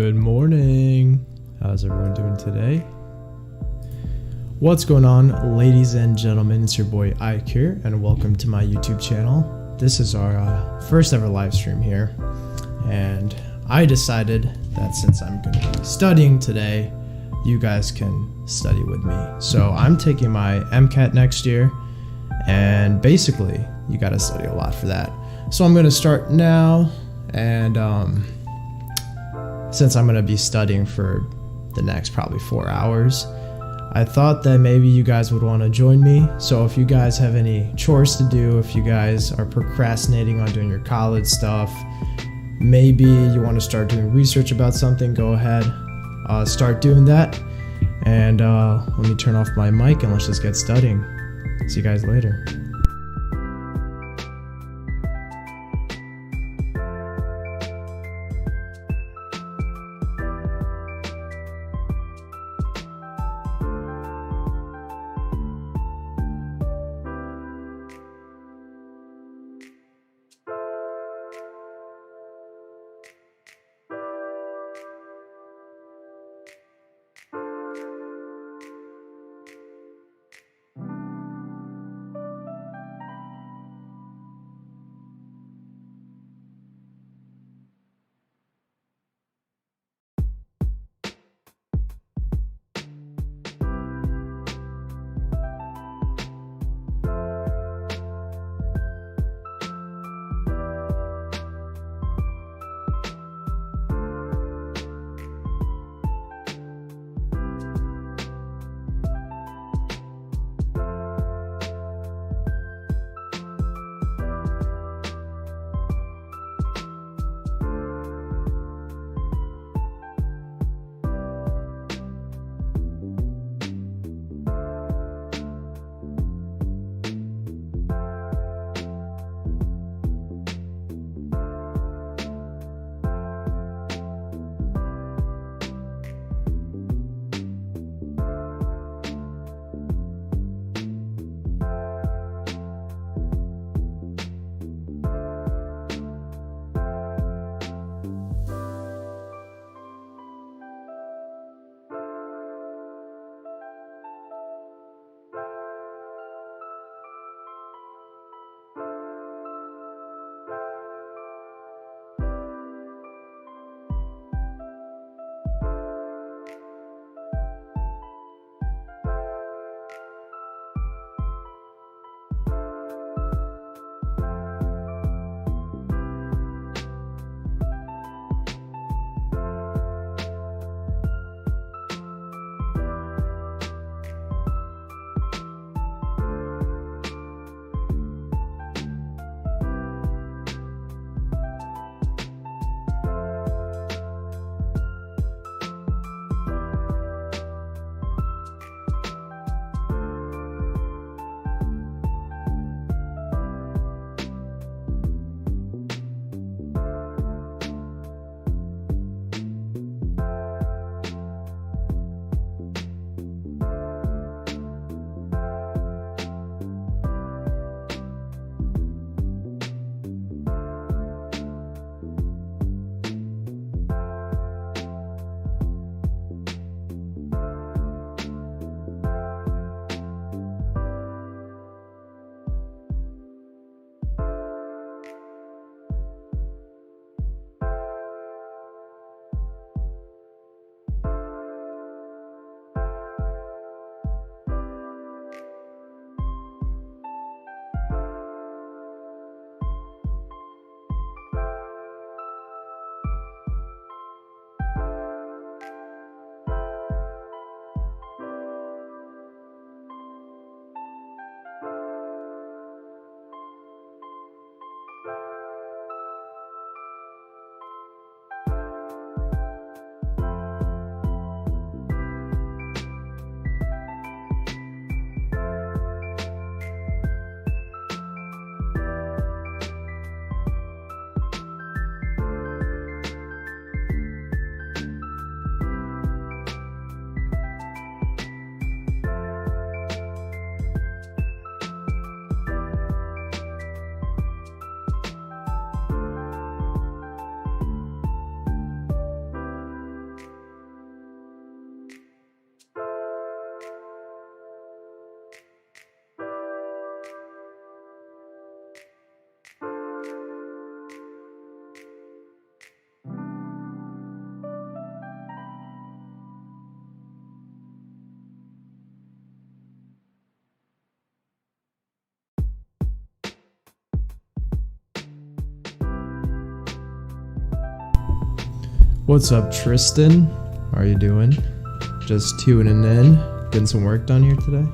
Good morning. How's everyone doing today? What's going on, ladies and gentlemen? It's your boy Ike here, and welcome to my YouTube channel. This is our first ever live stream here, and I decided that since I'm going to be studying today, you guys can study with me. So I'm taking my MCAT next year, and basically you got to study a lot for that. So I'm going to start now, and since I'm going to be studying for the next probably 4 hours, I thought that maybe you guys would want to join me. So if you guys have any chores to do, if you guys are procrastinating on doing your college stuff, maybe you want to start doing research about something, go ahead, start doing that. And let me turn off my mic and let's just get studying. See you guys later. What's up, Tristan? How are you doing? Just tuning in, getting some work done here today.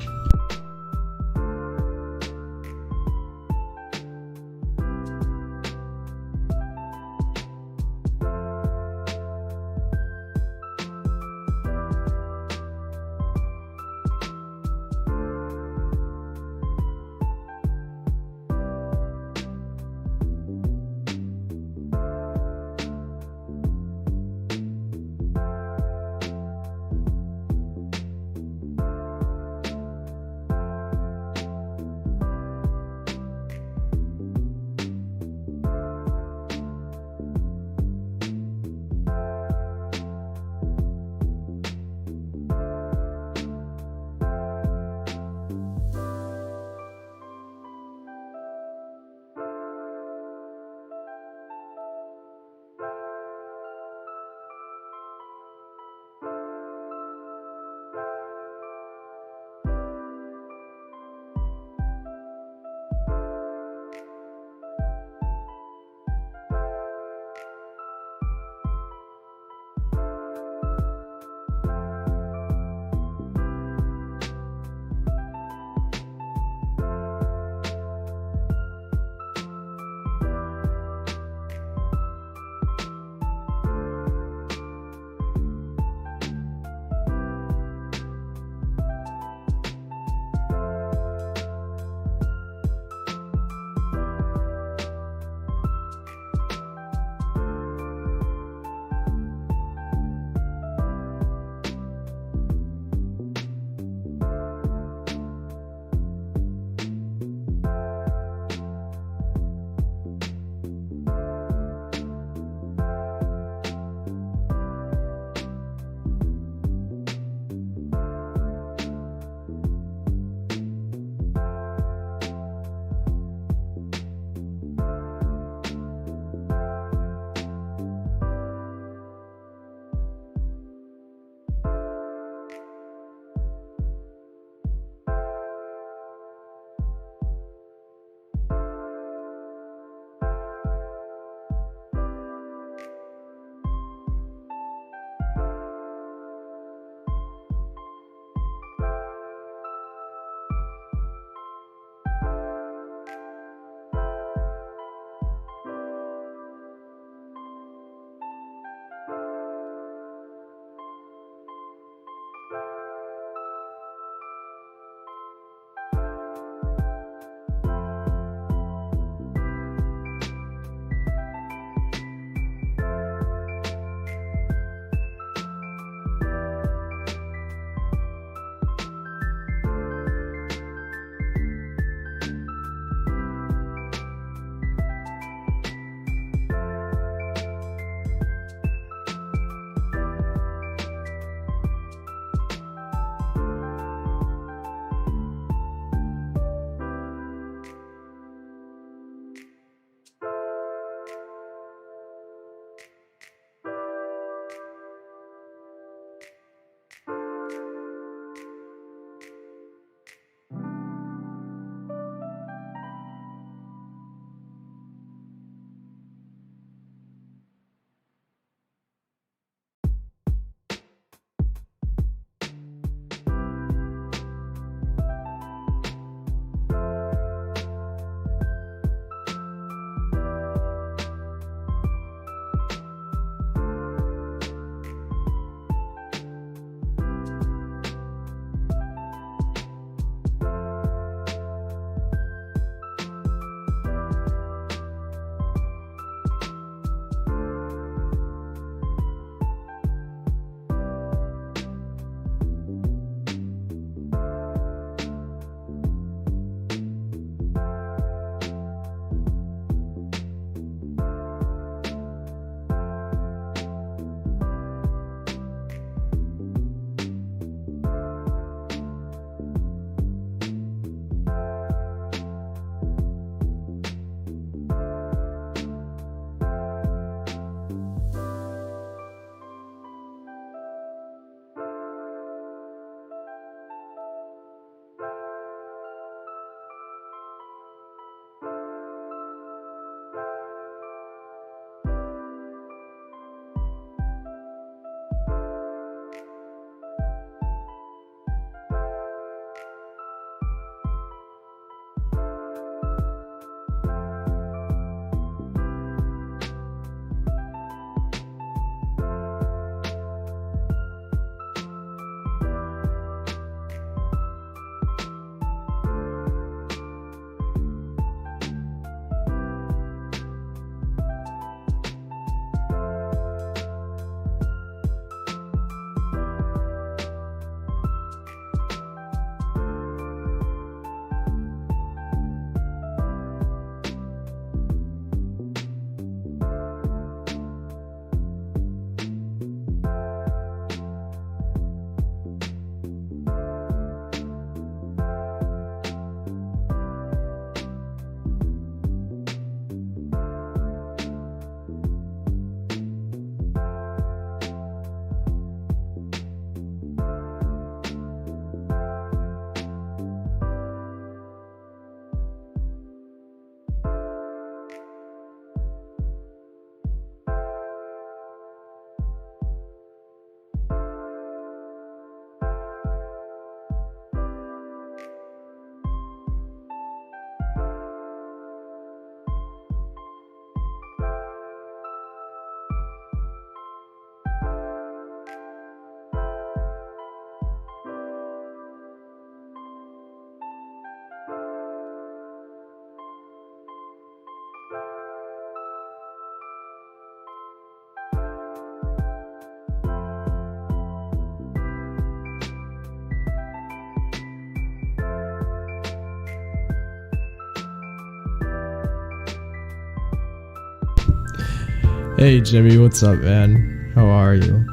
Hey Jimmy, what's up, man? How are you?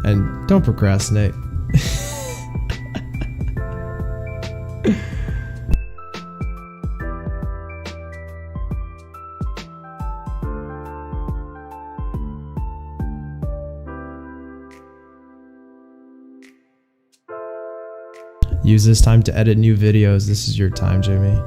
And don't procrastinate. Use this time to edit new videos. This is your time, Jimmy.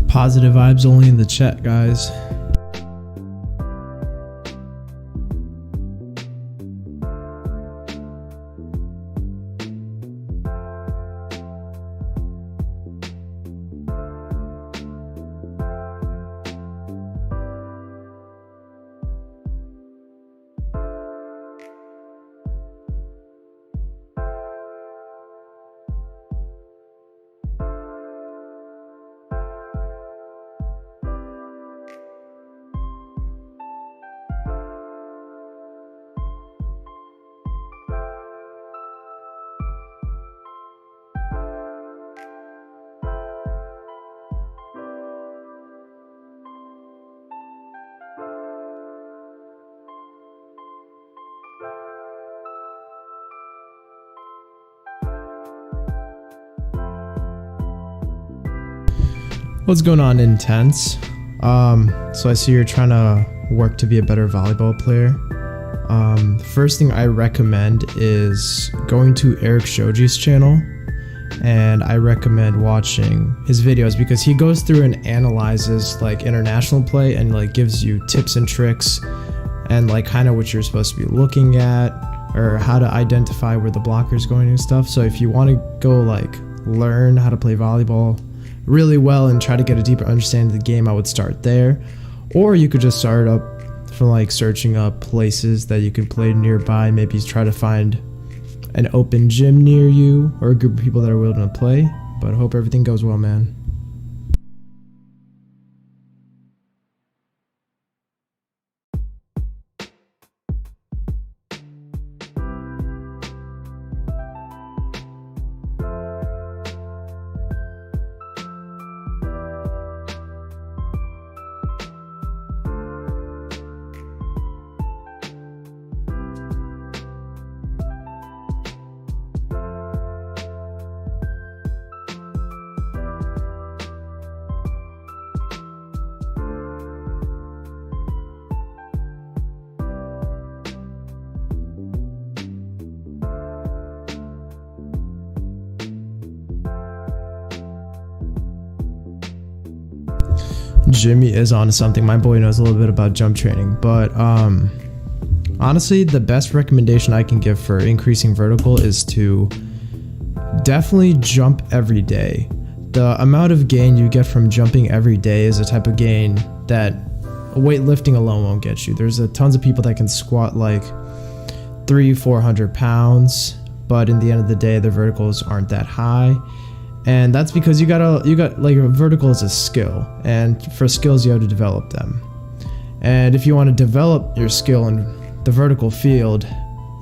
Positive vibes only in the chat, guys. What's going on, Intense? So I see you're trying to work to be a better volleyball player. The first thing I recommend is going to Eric Shoji's channel, and I recommend watching his videos because he goes through and analyzes like international play and like gives you tips and tricks and like kind of what you're supposed to be looking at or how to identify where the blocker is going and stuff. So if you want to go like learn how to play volleyball really well and try to get a deeper understanding of the game, I would start there. Or you could just start up from like searching up places that you can play nearby. Maybe try to find an open gym near you or a group of people that are willing to play. But I hope everything goes well, man. Jimmy is onto something. My boy knows a little bit about jump training, but honestly, the best recommendation I can give for increasing vertical is to definitely jump every day. The amount of gain you get from jumping every day is a type of gain that weightlifting alone won't get you. There's tons of people that can squat like 300-400 pounds, but in the end of the day, their verticals aren't that high. And that's because you got like a vertical is a skill, and for skills you have to develop them. And if you want to develop your skill in the vertical field,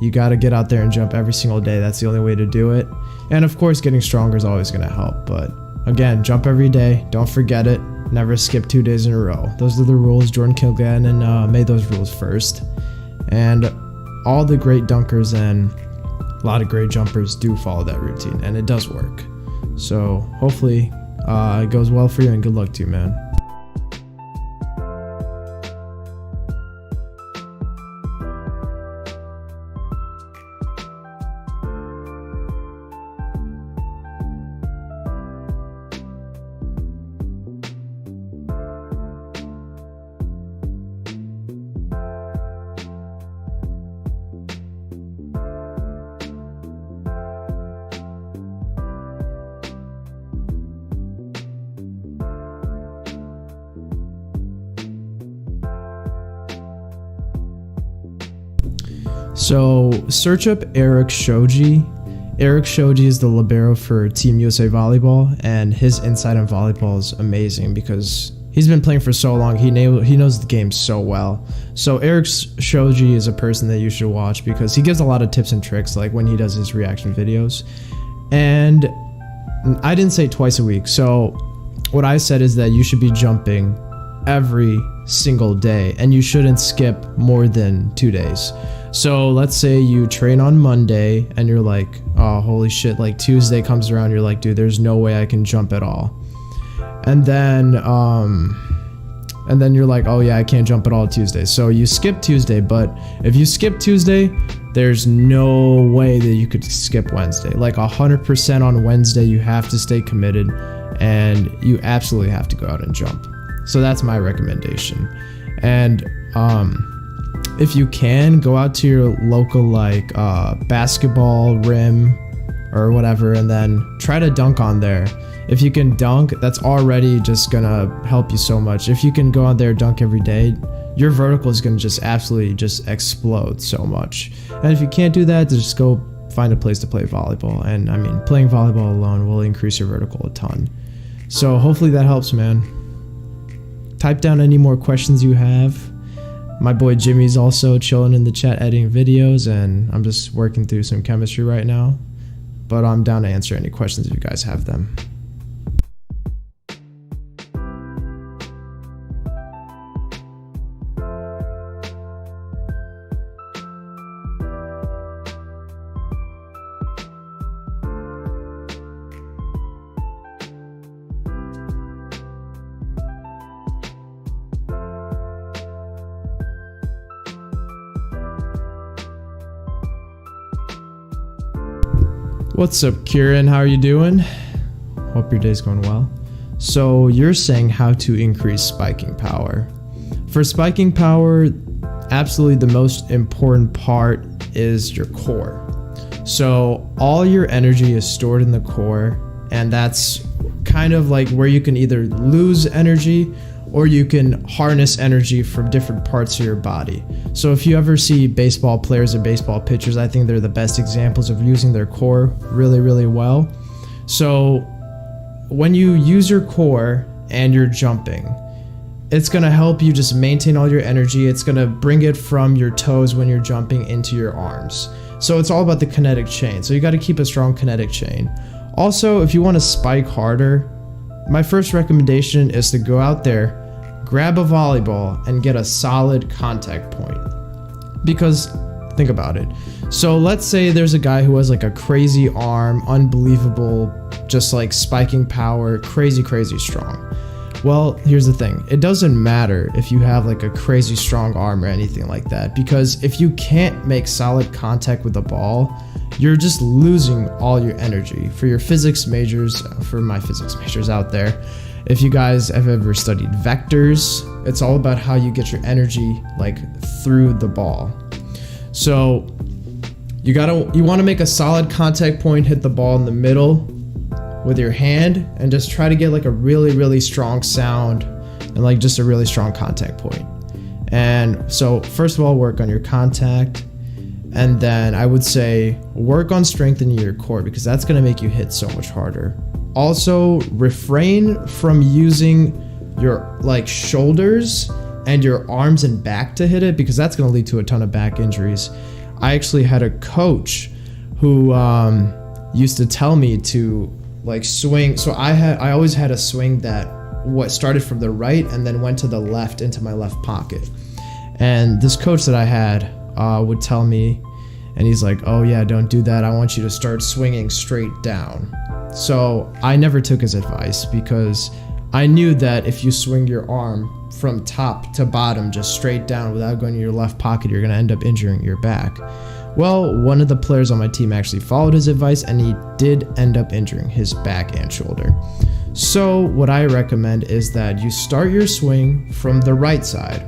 you got to get out there and jump every single day. That's the only way to do it. And of course, getting stronger is always going to help. But again, jump every day. Don't forget it. Never skip 2 days in a row. Those are the rules. Jordan Kilgannon made those rules first. And all the great dunkers and a lot of great jumpers do follow that routine, and it does work. So hopefully it goes well for you, and good luck to you, man. So search up Eric Shoji. Eric Shoji is the libero for Team USA Volleyball, and his insight on volleyball is amazing because he's been playing for so long. He knows the game so well. So Eric Shoji is a person that you should watch because he gives a lot of tips and tricks, like when he does his reaction videos. And I didn't say twice a week. So what I said is that you should be jumping every single day, and you shouldn't skip more than 2 days. So let's say you train on Monday and you're like, oh, holy shit, like Tuesday comes around, you're like, dude, there's no way I can jump at all. And then you're like, oh yeah, I can't jump at all Tuesday. So you skip Tuesday, but if you skip Tuesday, there's no way that you could skip Wednesday. Like 100% on Wednesday, you have to stay committed, and you absolutely have to go out and jump. So that's my recommendation. And if you can, go out to your local like basketball rim or whatever, and then try to dunk on there. If you can dunk, that's already just gonna help you so much. If you can go out there, dunk every day, your vertical is gonna just absolutely just explode so much. And if you can't do that, just go find a place to play volleyball. And I mean, playing volleyball alone will increase your vertical a ton. So hopefully that helps, man. Type down any more questions you have. My boy Jimmy's also chilling in the chat editing videos, and I'm just working through some chemistry right now. But I'm down to answer any questions if you guys have them. What's up, Kieran? How are you doing? Hope your day's going well. So you're saying how to increase spiking power. For spiking power, absolutely the most important part is your core. So all your energy is stored in the core, and that's kind of like where you can either lose energy or you can harness energy from different parts of your body. So if you ever see baseball players and baseball pitchers, I think they're the best examples of using their core really, really well. So when you use your core and you're jumping, it's gonna help you just maintain all your energy. It's gonna bring it from your toes when you're jumping into your arms. So it's all about the kinetic chain. So you gotta keep a strong kinetic chain. Also, if you wanna spike harder, my first recommendation is to go out there, grab a volleyball, and get a solid contact point. Because think about it. So let's say there's a guy who has like a crazy arm, unbelievable, just like spiking power, crazy strong. Well, here's the thing. It doesn't matter if you have like a crazy strong arm or anything like that, because if you can't make solid contact with the ball, you're just losing all your energy. For your physics majors, for my physics majors out there, If you guys have ever studied vectors, it's all about how you get your energy like through the ball. So you want to make a solid contact point, hit the ball in the middle with your hand, and just try to get like a really strong sound and like just a really strong contact point. And so first of all, work on your contact, and then I would say work on strengthening your core, because that's going to make you hit so much harder. Also, refrain from using your like shoulders and your arms and back to hit it, because that's going to lead to a ton of back injuries. I actually had a coach who used to tell me to like swing. So I always had a swing that started from the right and then went to the left into my left pocket. And this coach that I had would tell me, and he's like, oh yeah, don't do that. I want you to start swinging straight down. So I never took his advice, because I knew that if you swing your arm from top to bottom just straight down without going to your left pocket, you're going to end up injuring your back. Well, one of the players on my team actually followed his advice, and he did end up injuring his back and shoulder. So what I recommend is that you start your swing from the right side,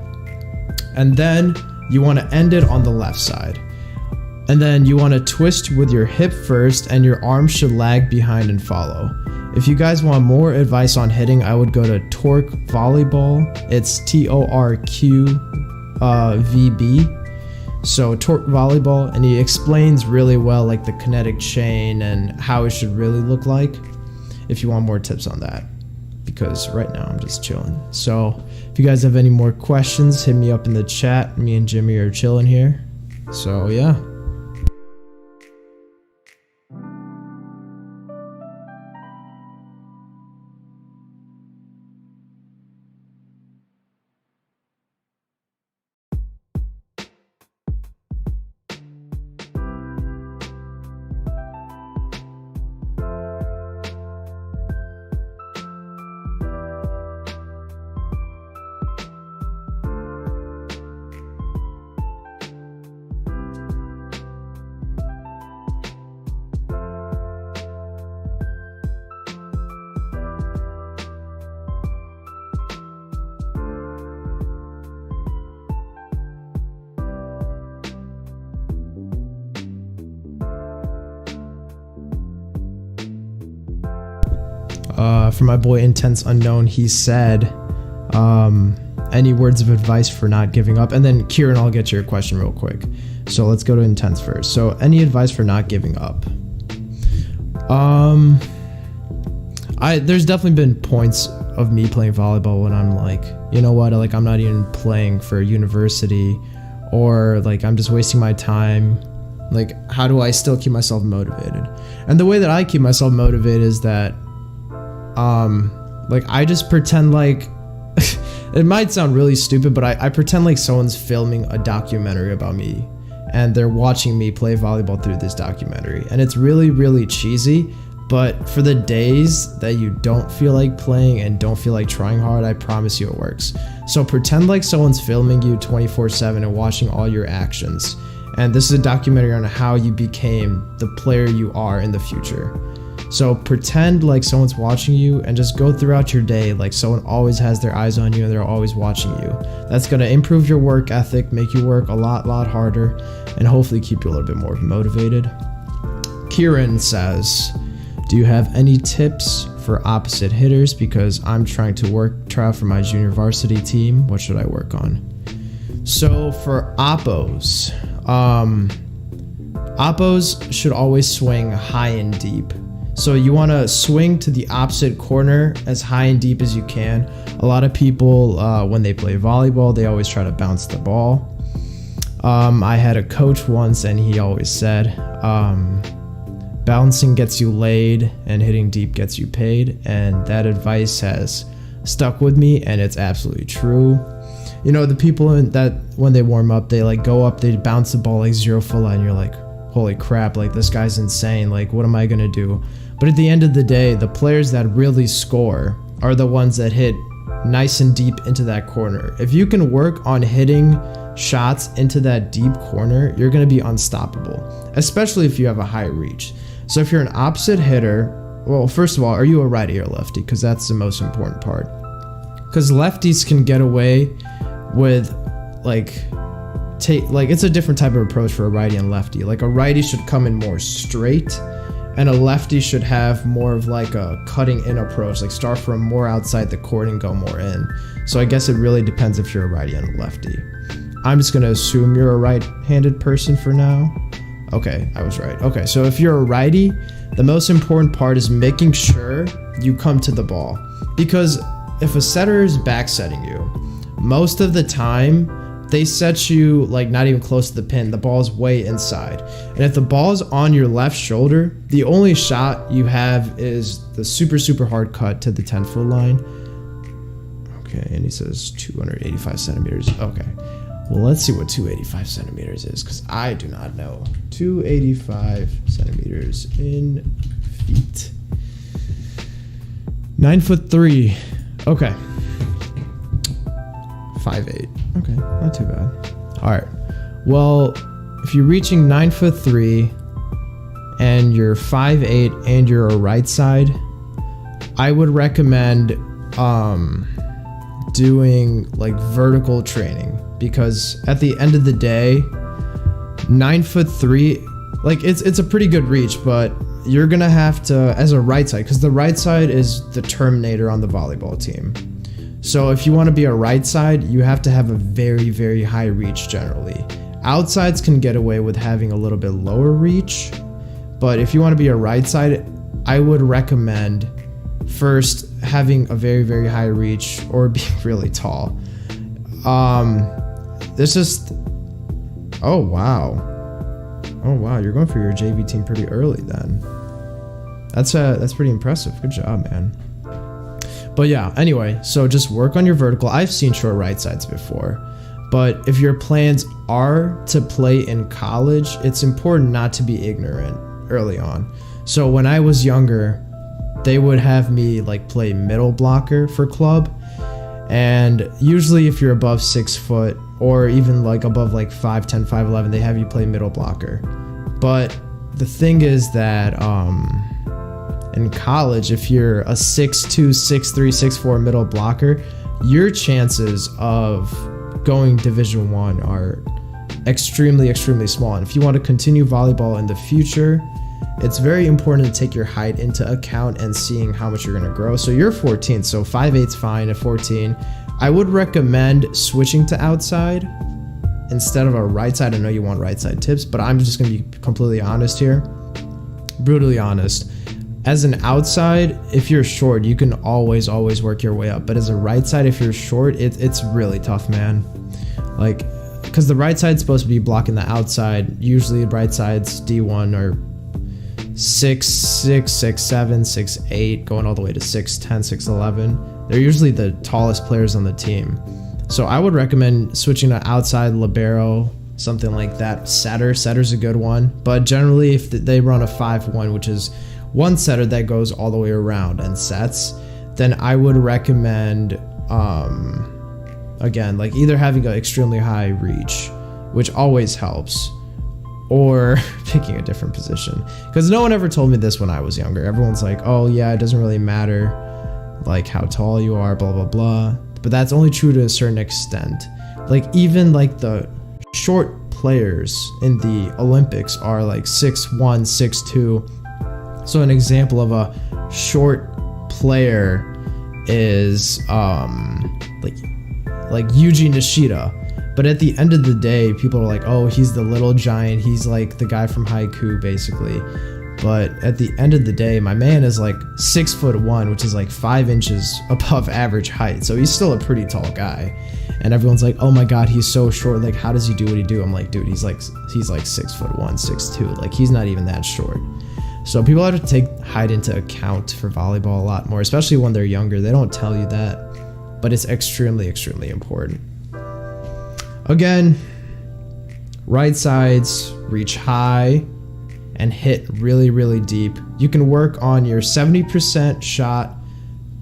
and then you want to end it on the left side. And then you want to twist with your hip first, and your arm should lag behind and follow. If you guys want more advice on hitting, I would go to Torque Volleyball. It's TORQVB. So Torque Volleyball, and he explains really well like the kinetic chain and how it should really look like, if you want more tips on that, because right now I'm just chilling. So if you guys have any more questions, hit me up in the chat. Me and Jimmy are chilling here. So yeah. For my boy Intense Unknown, he said, any words of advice for not giving up? And then Kieran, I'll get your question real quick. So let's go to Intense first. So any advice for not giving up? There's definitely been points of me playing volleyball when I'm like, you know what, like I'm not even playing for university, or like I'm just wasting my time. Like, how do I still keep myself motivated? And the way that I keep myself motivated is that like I just pretend like it might sound really stupid, but I pretend like someone's filming a documentary about me, and they're watching me play volleyball through this documentary. And it's really cheesy, but for the days that you don't feel like playing and don't feel like trying hard, I promise you it works. So pretend like someone's filming you 24/7 and watching all your actions. And this is a documentary on how you became the player you are in the future. So pretend like someone's watching you, and just go throughout your day like someone always has their eyes on you and they're always watching you. That's going to improve your work ethic, make you work a lot harder, and hopefully keep you a little bit more motivated. Kieran says, do you have any tips for opposite hitters? Because I'm trying to try out for my junior varsity team. What should I work on? So for oppos, oppos should always swing high and deep. So you want to swing to the opposite corner as high and deep as you can. A lot of people, when they play volleyball, they always try to bounce the ball. I had a coach once, and he always said, bouncing gets you laid and hitting deep gets you paid. And that advice has stuck with me, and it's absolutely true. You know, the people that when they warm up, they like go up, they bounce the ball like 0 full line. You're like, holy crap, like this guy's insane. Like, what am I going to do? But at the end of the day, the players that really score are the ones that hit nice and deep into that corner. If you can work on hitting shots into that deep corner, you're going to be unstoppable, especially if you have a high reach. So if you're an opposite hitter well, first of all, are you a righty or lefty? Because that's the most important part. Because lefties can get away with it's a different type of approach for a righty and lefty. Like a righty should come in more straight, and a lefty should have more of like a cutting in approach, like start from more outside the court and go more in. So I guess it really depends if you're a righty and a lefty. I'm just gonna assume you're a right-handed person for now. Okay, I was right. Okay, so if you're a righty, the most important part is making sure you come to the ball. Because if a setter is back setting you, most of the time, they set you like not even close to the pin. The ball's way inside. And if the ball's on your left shoulder, the only shot you have is the super, super hard cut to the 10-foot line. Okay, and he says 285 centimeters. Okay, well, let's see what 285 centimeters is, because I do not know. 285 centimeters in feet. 9'3". Okay. 5'8". Okay, not too bad. All right. Well, if you're reaching 9'3" and you're 5'8" and you're a right side, I would recommend doing like vertical training, because at the end of the day, 9'3", like it's a pretty good reach, but you're gonna have to, as a right side, because the right side is the terminator on the volleyball team. So if you want to be a right side, you have to have a very, very high reach generally. Outsides can get away with having a little bit lower reach, but if you want to be a right side, I would recommend first having a very, very high reach or being really tall. This is, oh wow, you're going for your JV team pretty early then. That's pretty impressive. Good job, man. But yeah, anyway, so just work on your vertical. I've seen short right sides before, but if your plans are to play in college, it's important not to be ignorant early on. So when I was younger, they would have me like play middle blocker for club, and usually if you're above 6 foot or even like above like 5'10", 5'11", they have you play middle blocker. But the thing is that in college, if you're a 6'2", 6'3", 6'4" middle blocker, your chances of going Division I are extremely, extremely small. And if you want to continue volleyball in the future, it's very important to take your height into account and seeing how much you're going to grow. So you're 14, so 5'8's fine at 14. I would recommend switching to outside instead of a right side. I know you want right side tips, but I'm just going to be completely honest here. Brutally honest. As an outside, if you're short, you can always work your way up. But as a right side, if you're short, it's really tough, man. Like, because the right side's supposed to be blocking the outside. Usually right sides D1 are 6'6", 6'7", 6'8", going all the way to 6'10", 6'11". They're usually the tallest players on the team. So I would recommend switching to outside libero, something like that. Setter's a good one. But generally, if they run a 5'1", which is one setter that goes all the way around and sets, then I would recommend, again, like either having an extremely high reach, which always helps, or picking a different position. Because no one ever told me this when I was younger. Everyone's like, oh yeah, it doesn't really matter like how tall you are, blah, blah, blah. But that's only true to a certain extent. Like even like the short players in the Olympics are like 6'1", 6'2". So an example of a short player is like Yuji Nishida. But at the end of the day, people are like, oh, he's the little giant. He's like the guy from Haiku, basically. But at the end of the day, my man is like 6'1", which is like 5 inches above average height. So he's still a pretty tall guy. And everyone's like, oh my God, he's so short. Like, how does he do what he do? I'm like, dude, he's like 6'1", 6'2". Like, he's not even that short. So people have to take height into account for volleyball a lot more, especially when they're younger. They don't tell you that, but it's extremely, extremely important. Again, right sides reach high and hit really, really deep. You can work on your 70% shot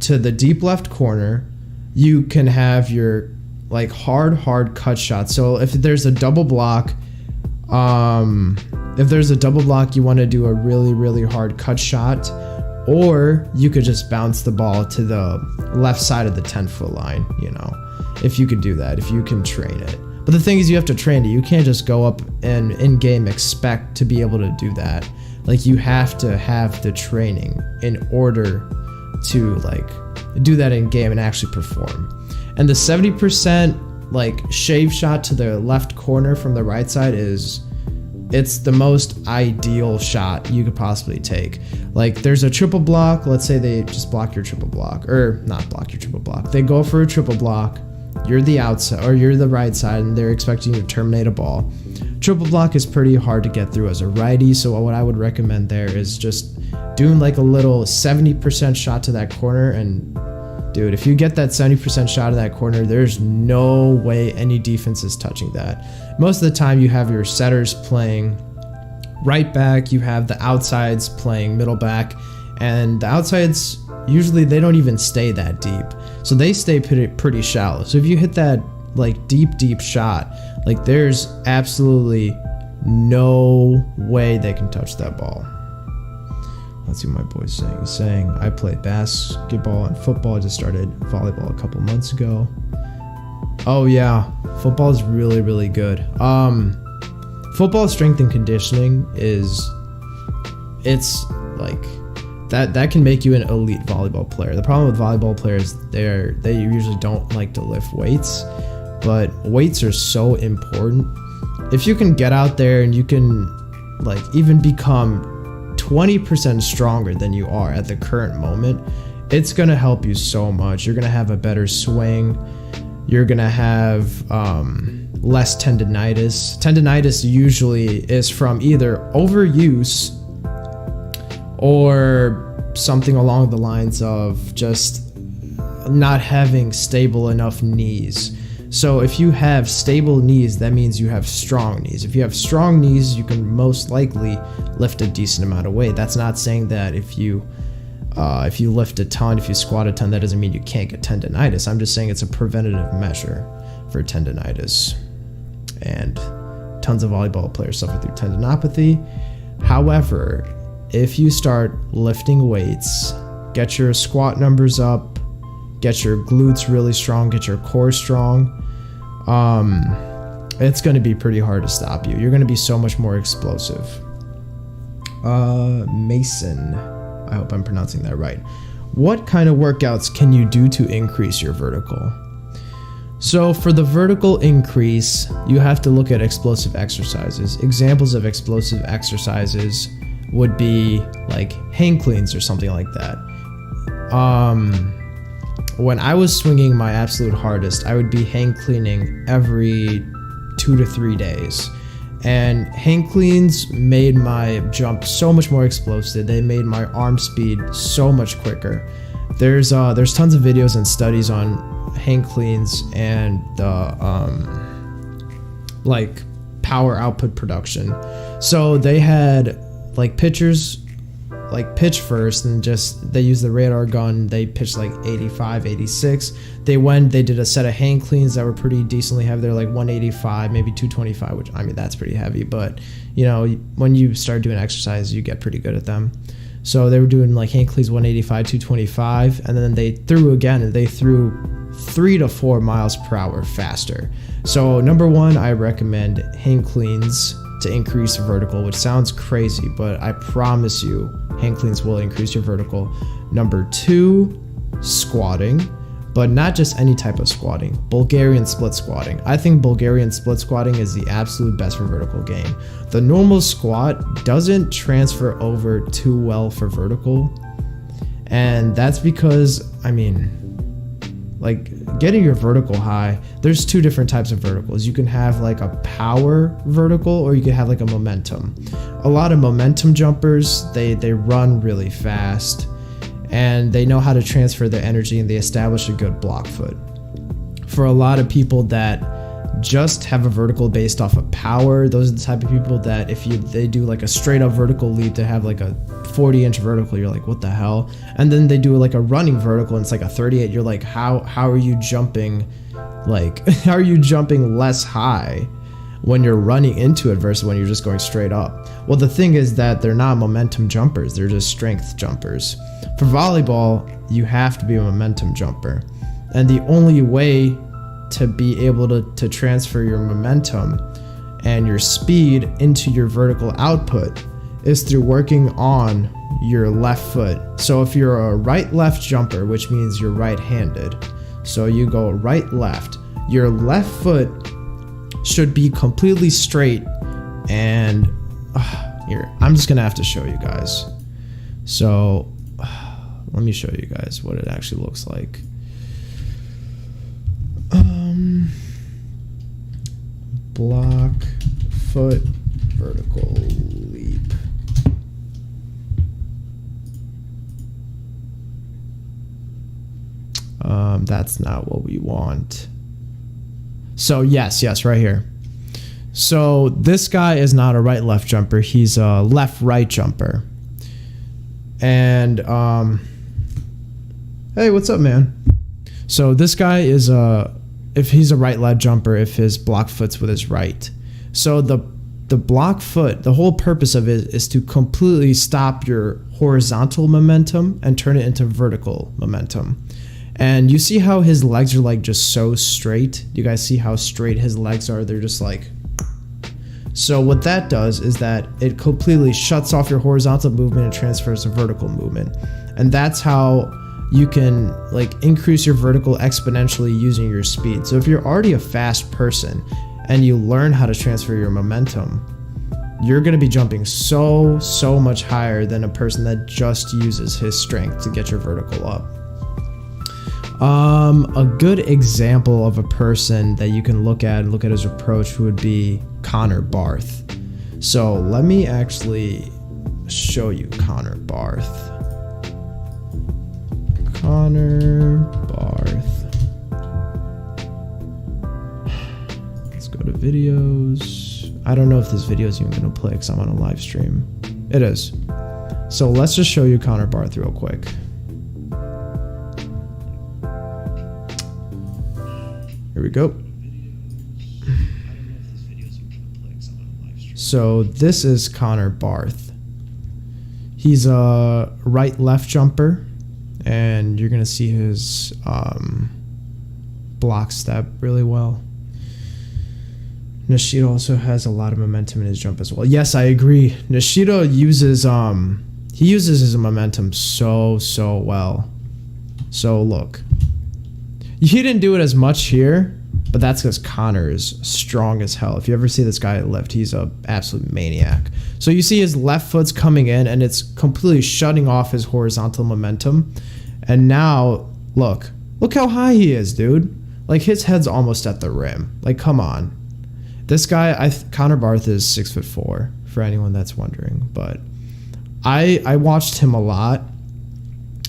to the deep left corner. You can have your like hard cut shot. So if there's a double block, you want to do a really, really hard cut shot, Or you could just bounce the ball to the left side of the 10-foot line, you know, if you could do that, if you can train it. But the thing is, you have to train it. You can't just go up and in-game expect to be able to do that. Like, you have to have the training in order to, like, do that in-game and actually perform. And the 70%, like, shave shot to the left corner from the right side it's the most ideal shot you could possibly take. Like, there's a triple block. Let's say they just block your triple block, or not block your triple block. They go for a triple block. You're the outside, or you're the right side, and they're expecting you to terminate a ball. Triple block is pretty hard to get through as a righty, so what I would recommend there is just doing like a little 70% shot to that corner. And dude, if you get that 70% shot of that corner, there's no way any defense is touching that. Most of the time you have your setters playing right back, you have the outsides playing middle back, and the outsides, usually they don't even stay that deep. So they stay pretty shallow. So if you hit that like deep shot, like there's absolutely no way they can touch that ball. Let's see what my boy's saying. He's saying, I play basketball and football. I just started volleyball a couple months ago. Oh yeah, football is really, really good. Football strength and conditioning it's like that can make you an elite volleyball player. The problem with volleyball players, they usually don't like to lift weights, but weights are so important. If you can get out there and you can like even become 20% stronger than you are at the current moment, it's going to help you so much. You're going to have a better swing. You're going to have less tendinitis. Tendinitis usually is from either overuse or something along the lines of just not having stable enough knees. So if you have stable knees, that means you have strong knees. If you have strong knees, you can most likely lift a decent amount of weight. That's not saying that if you lift a ton, if you squat a ton, that doesn't mean you can't get tendinitis. I'm just saying it's a preventative measure for tendinitis. And tons of volleyball players suffer through tendinopathy. However, if you start lifting weights, get your squat numbers up, get your glutes really strong, get your core strong, it's going to be pretty hard to stop you. You're going to be so much more explosive. Mason, I hope I'm pronouncing that right. What kind of workouts can you do to increase your vertical? So for the vertical increase, you have to look at explosive exercises. Examples of explosive exercises would be like hang cleans or something like that. When I was swinging my absolute hardest, I would be hang cleaning every 2 to 3 days. And hang cleans made my jump so much more explosive. They made my arm speed so much quicker. There's tons of videos and studies on hang cleans and like power output production. So they had like pitchers like pitch first and they use the radar gun. They pitched like 85, 86. They did a set of hang cleans that were pretty decently heavy. They're like 185, maybe 225, which I mean, that's pretty heavy, but you know, when you start doing exercise, you get pretty good at them. So they were doing like hang cleans 185, 225, and then they threw 3 to 4 miles per hour faster. So number one, I recommend hang cleans to increase vertical, which sounds crazy, but I promise you hang cleans will increase your vertical. Number two, squatting, but not just any type of squatting. Bulgarian split squatting. I think Bulgarian split squatting is the absolute best for vertical gain. The normal squat doesn't transfer over too well for vertical, and that's because, I mean, like getting your vertical high, there's two different types of verticals. You can have like a power vertical, or you can have like a momentum. A lot of momentum jumpers, they run really fast and they know how to transfer their energy and they establish a good block foot. For a lot of people that just have a vertical based off of power, those are the type of people that if they do like a straight up vertical leap, they have like a 40-inch vertical, you're like, what the hell? And then they do like a running vertical and it's like a 38. You're like, how are you jumping? Like, how are you jumping less high when you're running into it versus when you're just going straight up. Well, the thing is that they're not momentum jumpers, they're just strength jumpers. For volleyball, you have to be a momentum jumper. And the only way to be able to transfer your momentum and your speed into your vertical output is through working on your left foot. So if you're a right-left jumper, which means you're right-handed, so you go right-left, your left foot should be completely straight. And here, I'm just gonna have to show you guys. So let me show you guys what it actually looks like. Block, foot, vertical leap. That's not what we want. So yes, right here. So this guy is not a right-left jumper. He's a left-right jumper. And hey, what's up, man? So this guy is if he's a right-left jumper, if his block foot's with his right. So the block foot, the whole purpose of it is to completely stop your horizontal momentum and turn it into vertical momentum. And you see how his legs are like just so straight? You guys see how straight his legs are? They're just like... So what that does is that it completely shuts off your horizontal movement and transfers to vertical movement. And that's how you can like increase your vertical exponentially using your speed. So if you're already a fast person and you learn how to transfer your momentum, you're going to be jumping so much higher than a person that just uses his strength to get your vertical up. A good example of a person that you can look at his approach would be Connor Barth. So let me actually show you Connor Barth. Connor Barth. Let's go to videos. I don't know if this video is even going to play because I'm on a live stream. It is. So let's just show you Connor Barth real quick. Here we go. So this is Connor Barth. He's a right-left jumper, and you're gonna see his block step really well. Nishida also has a lot of momentum in his jump as well. Yes, I agree. Nishida uses he uses his momentum so well. So look. He didn't do it as much here, but that's because Connor is strong as hell. If you ever see this guy lift, he's a absolute maniac. So you see his left foot's coming in and it's completely shutting off his horizontal momentum. And now, look how high he is, dude. Like his head's almost at the rim. Like, come on. This guy, Connor Barth is 6'4", for anyone that's wondering. But I watched him a lot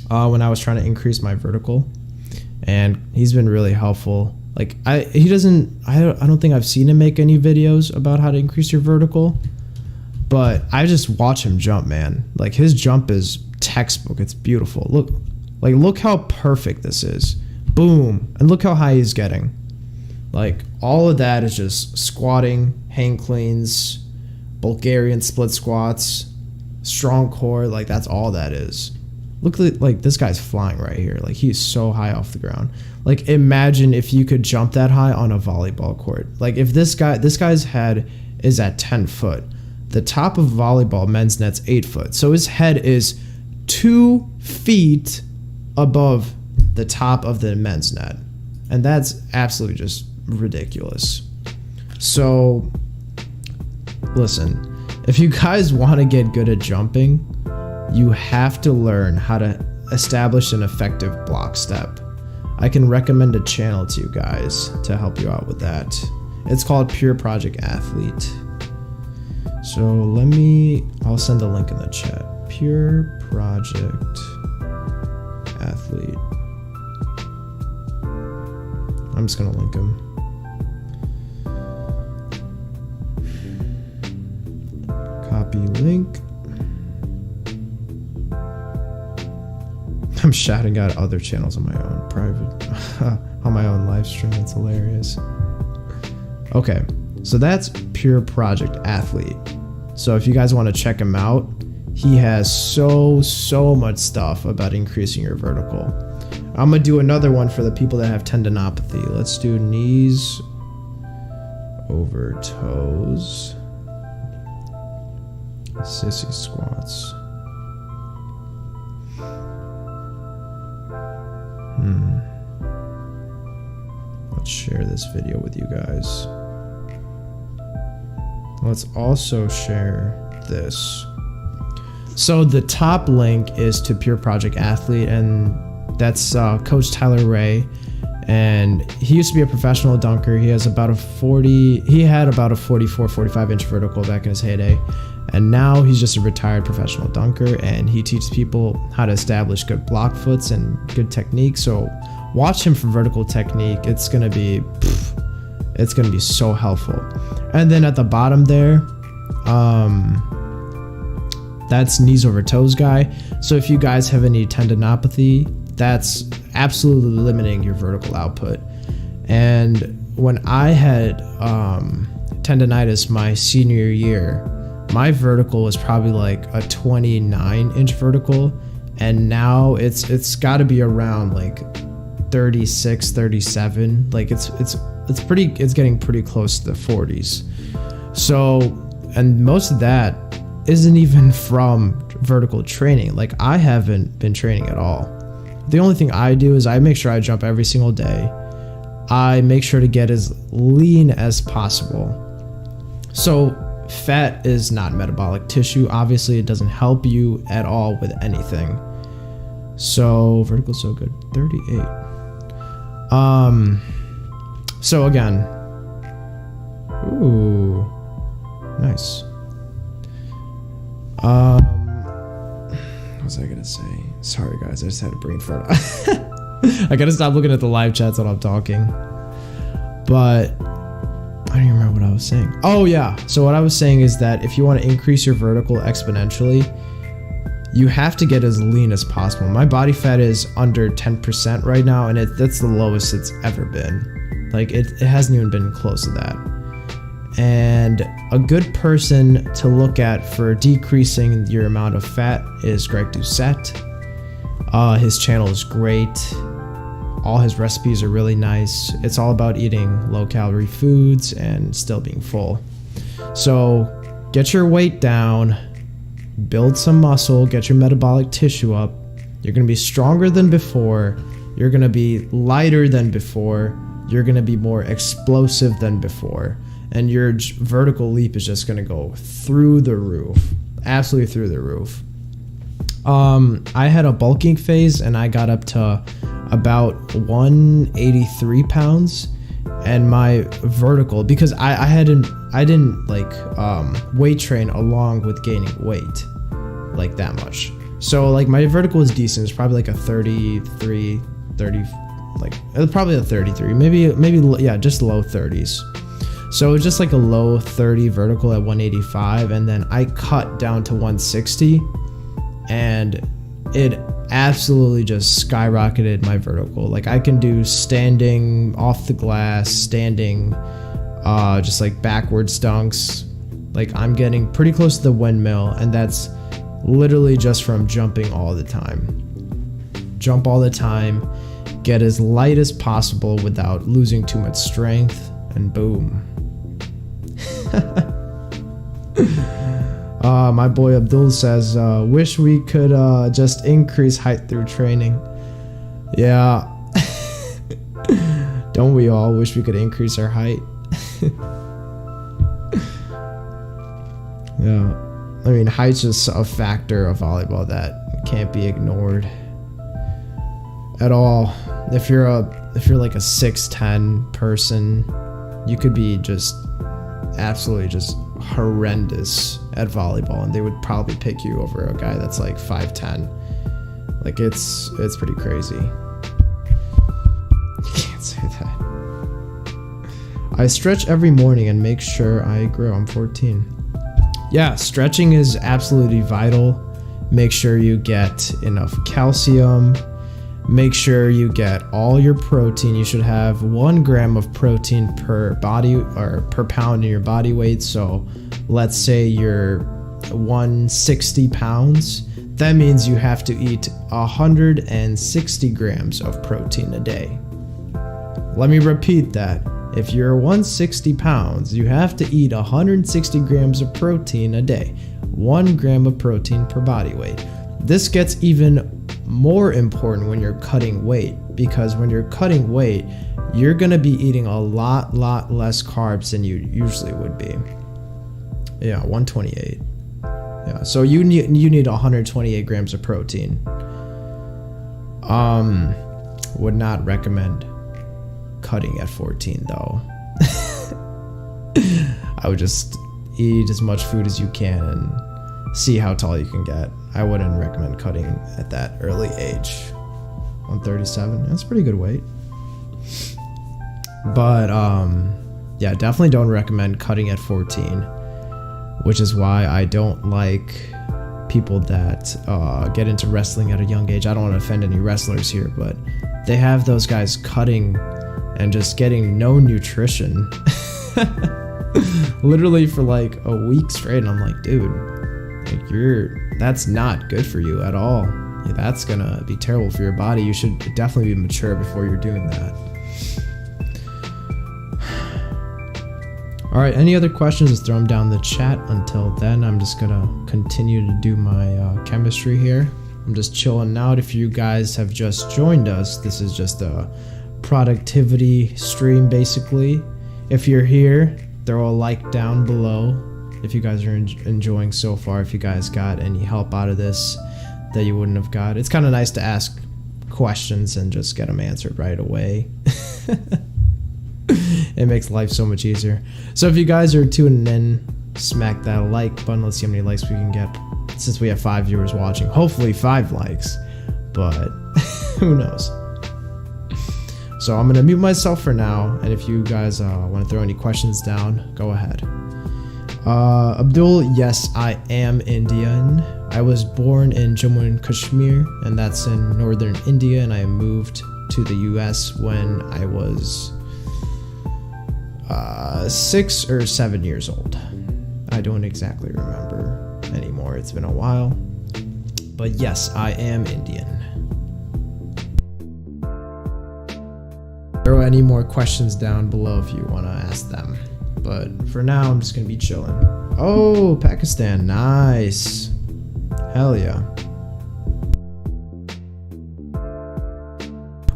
when I was trying to increase my vertical. And he's been really helpful. Like I don't think I've seen him make any videos about how to increase your vertical, but I just watch him jump, man. Like his jump is textbook. It's beautiful. Look how perfect this is. Boom. And look how high he's getting. Like all of that is just squatting, hang cleans, Bulgarian split squats, strong core. Like that's all that is. Look like this guy's flying right here. Like he's so high off the ground. Like imagine if you could jump that high on a volleyball court. Like if this guy's head is at 10 foot. The top of volleyball men's net's 8 foot. So his head is 2 feet above the top of the men's net. And that's absolutely just ridiculous. So listen, if you guys want to get good at jumping, you have to learn how to establish an effective block step. I can recommend a channel to you guys to help you out with that. It's called Pure Project Athlete. So I'll send the link in the chat. Pure Project Athlete. I'm just gonna link him. Copy link. I'm shouting out other channels on my own private, on my own live stream. It's hilarious. Okay, So that's Pure Project Athlete. So if you guys want to check him out, he has so much stuff about increasing your vertical. I'm gonna do another one for the people that have tendinopathy. Let's do knees over toes, sissy squats. Let's share this video with you guys. Let's also share this. So the top link is to Pure Project Athlete, and that's Coach Tyler Ray. And he used to be a professional dunker. He had about a 44, 45 inch vertical back in his heyday. And now he's just a retired professional dunker, and he teaches people how to establish good block foots and good technique. So watch him for vertical technique. It's gonna be so helpful. And then at the bottom there, that's knees over toes guy. So if you guys have any tendinopathy, that's absolutely limiting your vertical output. And when I had tendinitis my senior year, my vertical was probably like a 29 inch vertical, and now it's got to be around like 36, 37. Like it's getting pretty close to the 40s. So, and most of that isn't even from vertical training. Like I haven't been training at all. The only thing I do is I make sure I jump every single day. I make sure to get as lean as possible. So fat is not metabolic tissue. Obviously, it doesn't help you at all with anything. So vertical, so good. 38. So again, ooh, nice. What was I gonna say? Sorry guys, I just had a brain fart. I gotta stop looking at the live chats when I'm talking. But I don't even remember what I was saying. Oh yeah, so what I was saying is that if you want to increase your vertical exponentially, you have to get as lean as possible. My body fat is under 10% right now, and that's the lowest it's ever been. Like it hasn't even been close to that. And a good person to look at for decreasing your amount of fat is Greg Doucette. His channel is great. All his recipes are really nice. It's all about eating low-calorie foods and still being full. So get your weight down, build some muscle, get your metabolic tissue up. You're going to be stronger than before. You're going to be lighter than before. You're going to be more explosive than before. And your vertical leap is just going to go through the roof. Absolutely through the roof. I had a bulking phase, and I got up to about 183 pounds. And my vertical, because I didn't weight train along with gaining weight like that much. So like my vertical is decent. It's probably like a 33, probably a 33, maybe yeah, just low 30s. So it's just like a low 30 vertical at 185, and then I cut down to 160, and it absolutely just skyrocketed my vertical. Like I can do standing off the glass, standing, just like backwards dunks. Like I'm getting pretty close to the windmill, and that's literally just from jumping all the time. Jump all the time, get as light as possible without losing too much strength, and boom. My boy Abdul says, wish we could just increase height through training. Yeah. Don't we all wish we could increase our height? Yeah. I mean, height's just a factor of volleyball that can't be ignored at all. If you're like a 6'10" person, you could be just absolutely just horrendous at volleyball, and they would probably pick you over a guy that's like 5'10". Like it's pretty crazy. You can't say that. I stretch every morning and make sure I grow. I'm 14. Yeah, stretching is absolutely vital. Make sure you get enough calcium. make sure you get all your protein. You should have 1 gram of protein per body or per pound in your body weight. So let's say you're 160 pounds. That means you have to eat 160 grams of protein a day. Let me repeat that. If you're 160 pounds, you have to eat 160 grams of protein a day. 1 gram of protein per body weight. This gets even more important when you're cutting weight, because when you're cutting weight, you're gonna be eating a lot less carbs than you usually would be. Yeah, 128. Yeah, so you need 128 grams of protein. Would not recommend cutting at 14 though. I would just eat as much food as you can and see how tall you can get. I wouldn't recommend cutting at that early age. 137, that's a pretty good weight. But yeah, definitely don't recommend cutting at 14, which is why I don't like people that get into wrestling at a young age. I don't want to offend any wrestlers here, but they have those guys cutting and just getting no nutrition literally for like a week straight, and I'm like, dude, like that's not good for you at all. Yeah, that's gonna be terrible for your body. You should definitely be mature before you're doing that. All right, any other questions, just throw them down in the chat. Until then, I'm just gonna continue to do my chemistry here. I'm just chilling out. If you guys have just joined us, this is just a productivity stream basically. If you're here, throw a like down below if you guys are enjoying so far, if you guys got any help out of this that you wouldn't have got. It's kind of nice to ask questions and just get them answered right away. It makes life so much easier. So if you guys are tuning in, smack that like button. Let's see how many likes we can get, since we have 5 viewers watching. Hopefully 5 likes, but who knows. So I'm gonna mute myself for now, and if you guys want to throw any questions down, go ahead. Abdul, yes, I am Indian. I was born in Jammu and Kashmir, and that's in northern India, and I moved to the US when I was 6 or 7 years old. I don't exactly remember anymore. It's been a while. But yes, I am Indian. Throw any more questions down below if you want to ask them. But for now, I'm just going to be chilling. Oh, Pakistan. Nice. Hell yeah.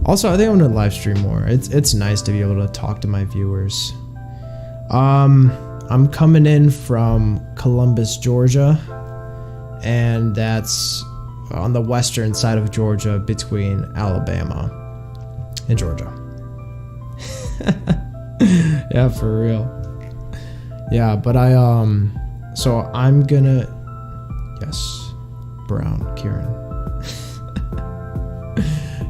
Also, I think I'm going to live stream more. It's nice to be able to talk to my viewers. I'm coming in from Columbus, Georgia. And that's on the western side of Georgia between Alabama and Georgia. Yeah, for real. Yeah, but so I'm gonna, yes, Brown, Kieran.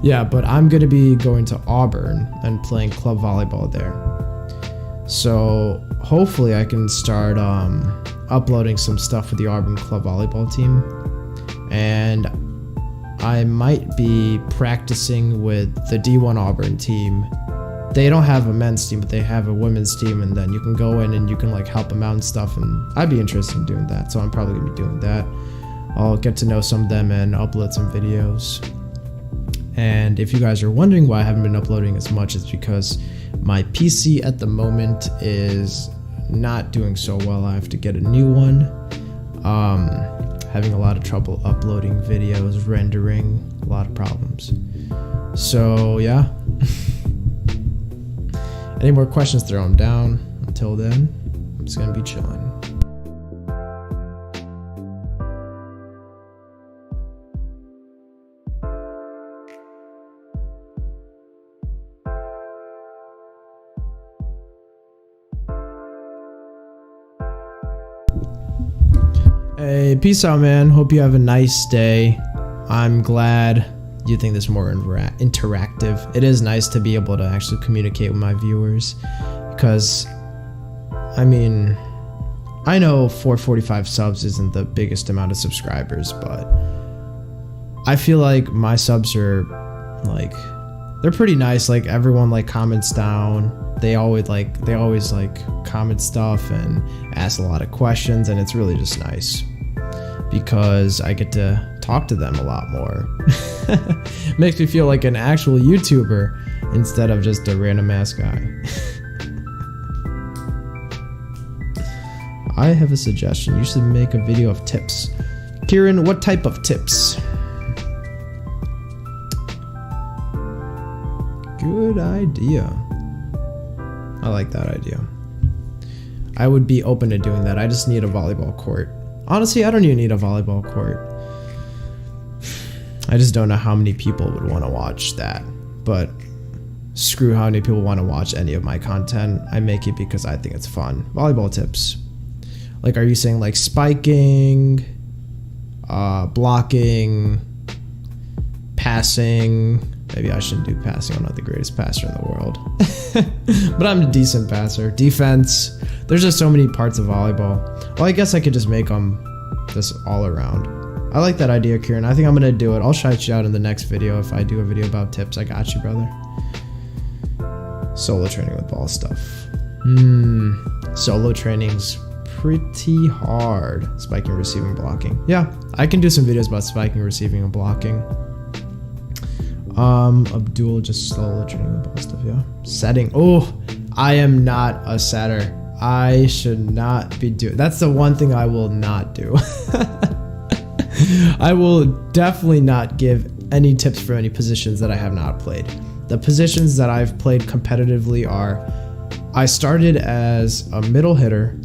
Yeah, but I'm gonna be going to Auburn and playing club volleyball there. So hopefully I can start uploading some stuff for the Auburn club volleyball team. And I might be practicing with the D1 Auburn team. They don't have a men's team, but they have a women's team, and then you can go in and you can like help them out and stuff, and I'd be interested in doing that, so I'm probably gonna be doing that. I'll get to know some of them and upload some videos. And if you guys are wondering why I haven't been uploading as much, it's because my PC at the moment is not doing so well. I have to get a new one. Having a lot of trouble uploading videos, rendering, a lot of problems. So yeah. Any more questions, throw them down. Until then, I'm just gonna be chilling. Hey, peace out, man. Hope you have a nice day. I'm glad you think this is more interactive. It is nice to be able to actually communicate with my viewers, because I mean, I know 445 subs isn't the biggest amount of subscribers, but I feel like my subs are Like, they're pretty nice. Like, everyone like comments down. They always comment stuff and ask a lot of questions, and it's really just nice because I get to talk to them a lot more. Makes me feel like an actual YouTuber instead of just a random ass guy. I have a suggestion. You should make a video of tips. Kieran, what type of tips? Good idea. I like that idea. I would be open to doing that. I just need a volleyball court. Honestly, I don't even need a volleyball court. I just don't know how many people would want to watch that. But screw how many people want to watch any of my content. I make it because I think it's fun. Volleyball tips. Like, are you saying like spiking, blocking, passing? Maybe I shouldn't do passing. I'm not the greatest passer in the world. But I'm a decent passer. Defense. There's just so many parts of volleyball. Well, I guess I could just make them just all around. I like that idea, Kieran. I think I'm going to do it. I'll shout you out in the next video if I do a video about tips. I got you, brother. Solo training with ball stuff. Solo training's pretty hard. Spiking, receiving, blocking. Yeah, I can do some videos about spiking, receiving, and blocking. Abdul just solo training with ball stuff. Yeah. Setting. Oh, I am not a setter. I should not be doing. That's the one thing I will not do. I will definitely not give any tips for any positions that I have not played. The positions that I've played competitively are, I started as a middle hitter,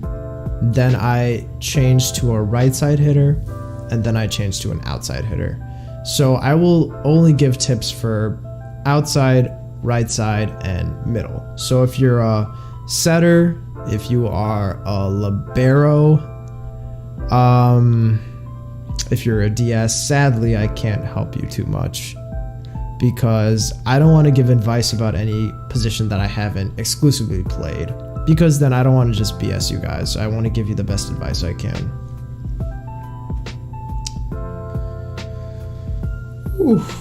then I changed to a right side hitter, and then I changed to an outside hitter. So I will only give tips for outside, right side, and middle. So if you're a setter, if you are a libero, if you're a DS, sadly I can't help you too much because I don't want to give advice about any position that I haven't exclusively played, because then I don't want to just BS you guys. I want to give you the best advice I can. Oof.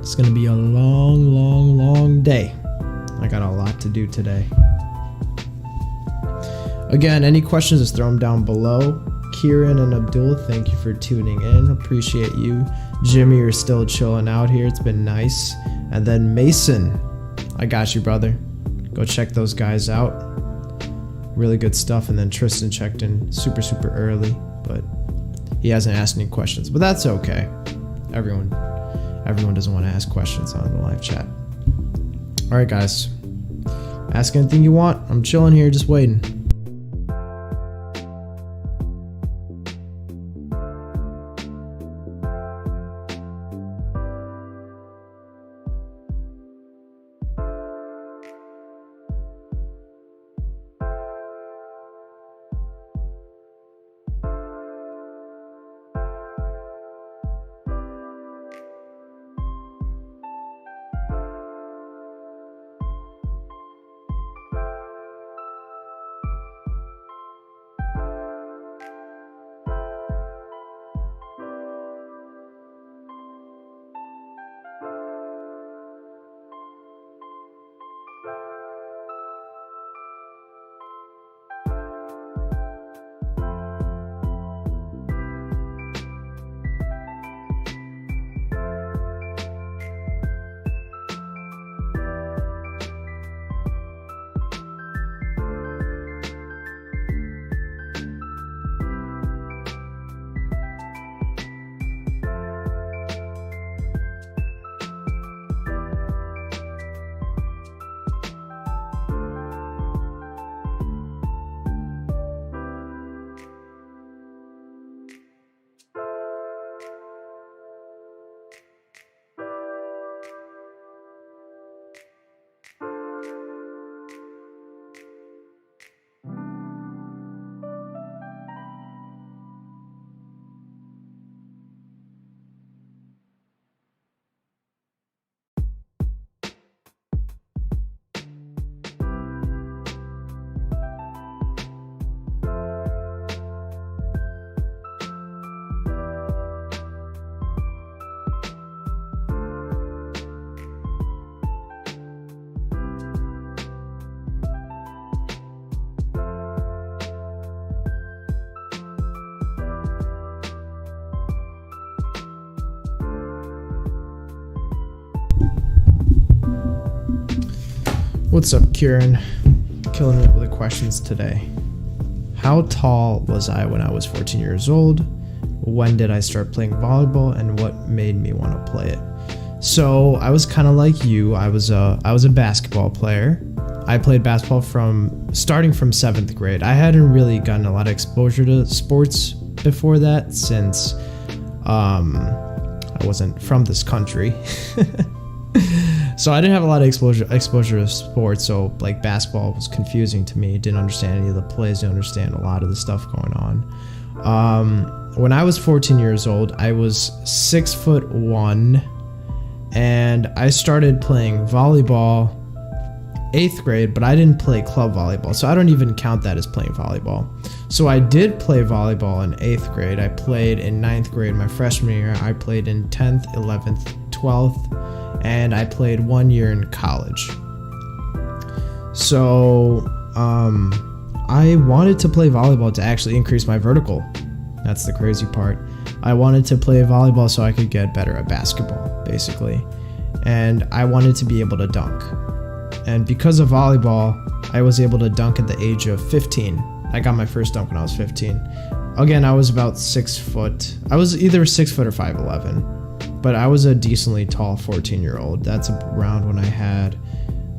It's gonna be a long day. I got a lot to do today. Again, any questions, just throw them down below. Kieran and Abdul, thank you for tuning in. Appreciate you. Jimmy, you're still chilling out here. It's been nice. And then Mason, I got you, brother. Go check those guys out. Really good stuff. And then Tristan checked in super early, but he hasn't asked any questions. But that's okay. Everyone doesn't want to ask questions on the live chat. All right, guys. Ask anything you want. I'm chilling here, just waiting. What's up, Kieran? Killing it with the questions today. How tall was I when I was 14 years old? When did I start playing volleyball, and what made me want to play it? So I was kind of like you. I was a basketball player. I played basketball starting from 7th grade. I hadn't really gotten a lot of exposure to sports before that, since I wasn't from this country. So I didn't have a lot of exposure to sports. So like basketball was confusing to me. Didn't understand any of the plays. Didn't understand a lot of the stuff going on. When I was 14 years old, I was 6'1", and I started playing volleyball 8th grade, but I didn't play club volleyball, so I don't even count that as playing volleyball. So I did play volleyball in 8th grade. I played in 9th grade my freshman year. I played in 10th, 11th, 12th, and I played 1 year in college. So I wanted to play volleyball to actually increase my vertical. That's the crazy part. I wanted to play volleyball so I could get better at basketball, basically. And I wanted to be able to dunk. And because of volleyball, I was able to dunk at the age of 15. I got my first dunk when I was 15. Again, I was about 6 foot. I was either 6 foot or 5'11", but I was a decently tall 14-year-old. That's around when I had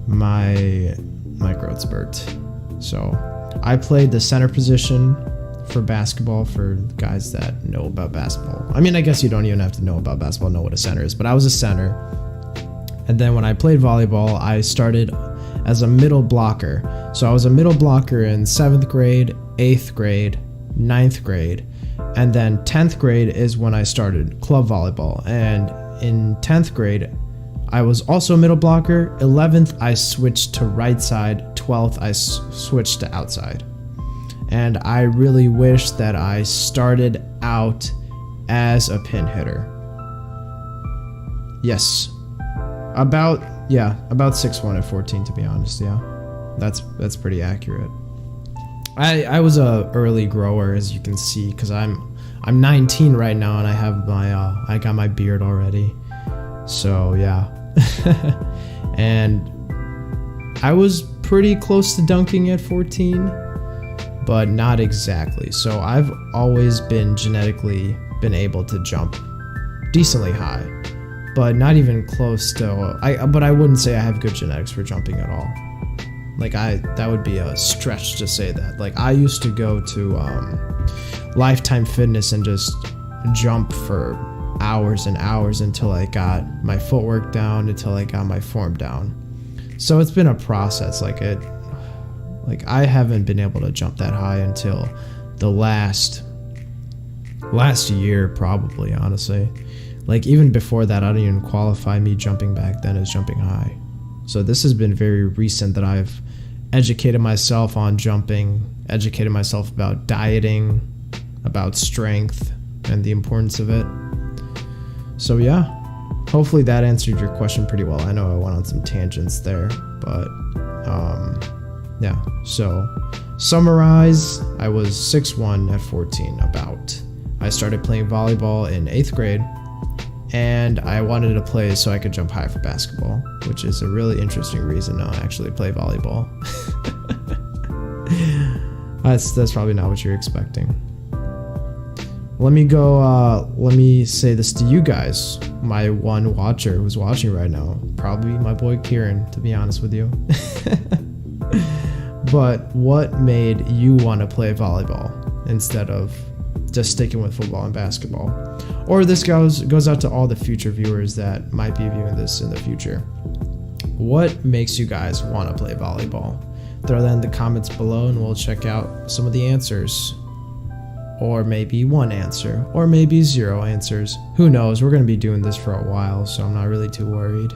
my growth spurt. So I played the center position for basketball, for guys that know about basketball. I mean, I guess you don't even have to know about basketball, know what a center is, but I was a center. And then when I played volleyball, I started as a middle blocker. So I was a middle blocker in 7th grade, 8th grade, 9th grade, and then 10th grade is when I started club volleyball. And in 10th grade, I was also a middle blocker. 11th, I switched to right side. 12th, I switched to outside. And I really wish that I started out as a pin hitter. Yes. About 6'1" at 14, to be honest. Yeah, that's pretty accurate. I was a early grower, as you can see, because I'm 19 right now, and I have I got my beard already. So yeah, and I was pretty close to dunking at 14, but not exactly. So I've always been genetically able to jump decently high, but not even close to. But I wouldn't say I have good genetics for jumping at all. Like that would be a stretch to say that. Like I used to go to Lifetime Fitness and just jump for hours and hours until I got my footwork down, until I got my form down. So it's been a process. Like I haven't been able to jump that high until the last year, probably, honestly. Like even before that, I don't even qualify me jumping back then as jumping high. So this has been very recent that I've educated myself on jumping, educated myself about dieting, about strength, and the importance of it. So yeah, hopefully that answered your question pretty well. I know I went on some tangents there, but yeah. So summarize, I was 6'1" at 14 about. I started playing volleyball in 8th grade, and I wanted to play so I could jump high for basketball, which is a really interesting reason to actually play volleyball. That's probably not what you're expecting. Let me say this to you guys, my one watcher who's watching right now, probably my boy Kieran, to be honest with you. But what made you want to play volleyball instead of just sticking with football and basketball? Or this goes out to all the future viewers that might be viewing this in the future. What makes you guys want to play volleyball? Throw that in the comments below and we'll check out some of the answers. Or maybe one answer, or maybe 0 answers. Who knows? We're going to be doing this for a while, so I'm not really too worried.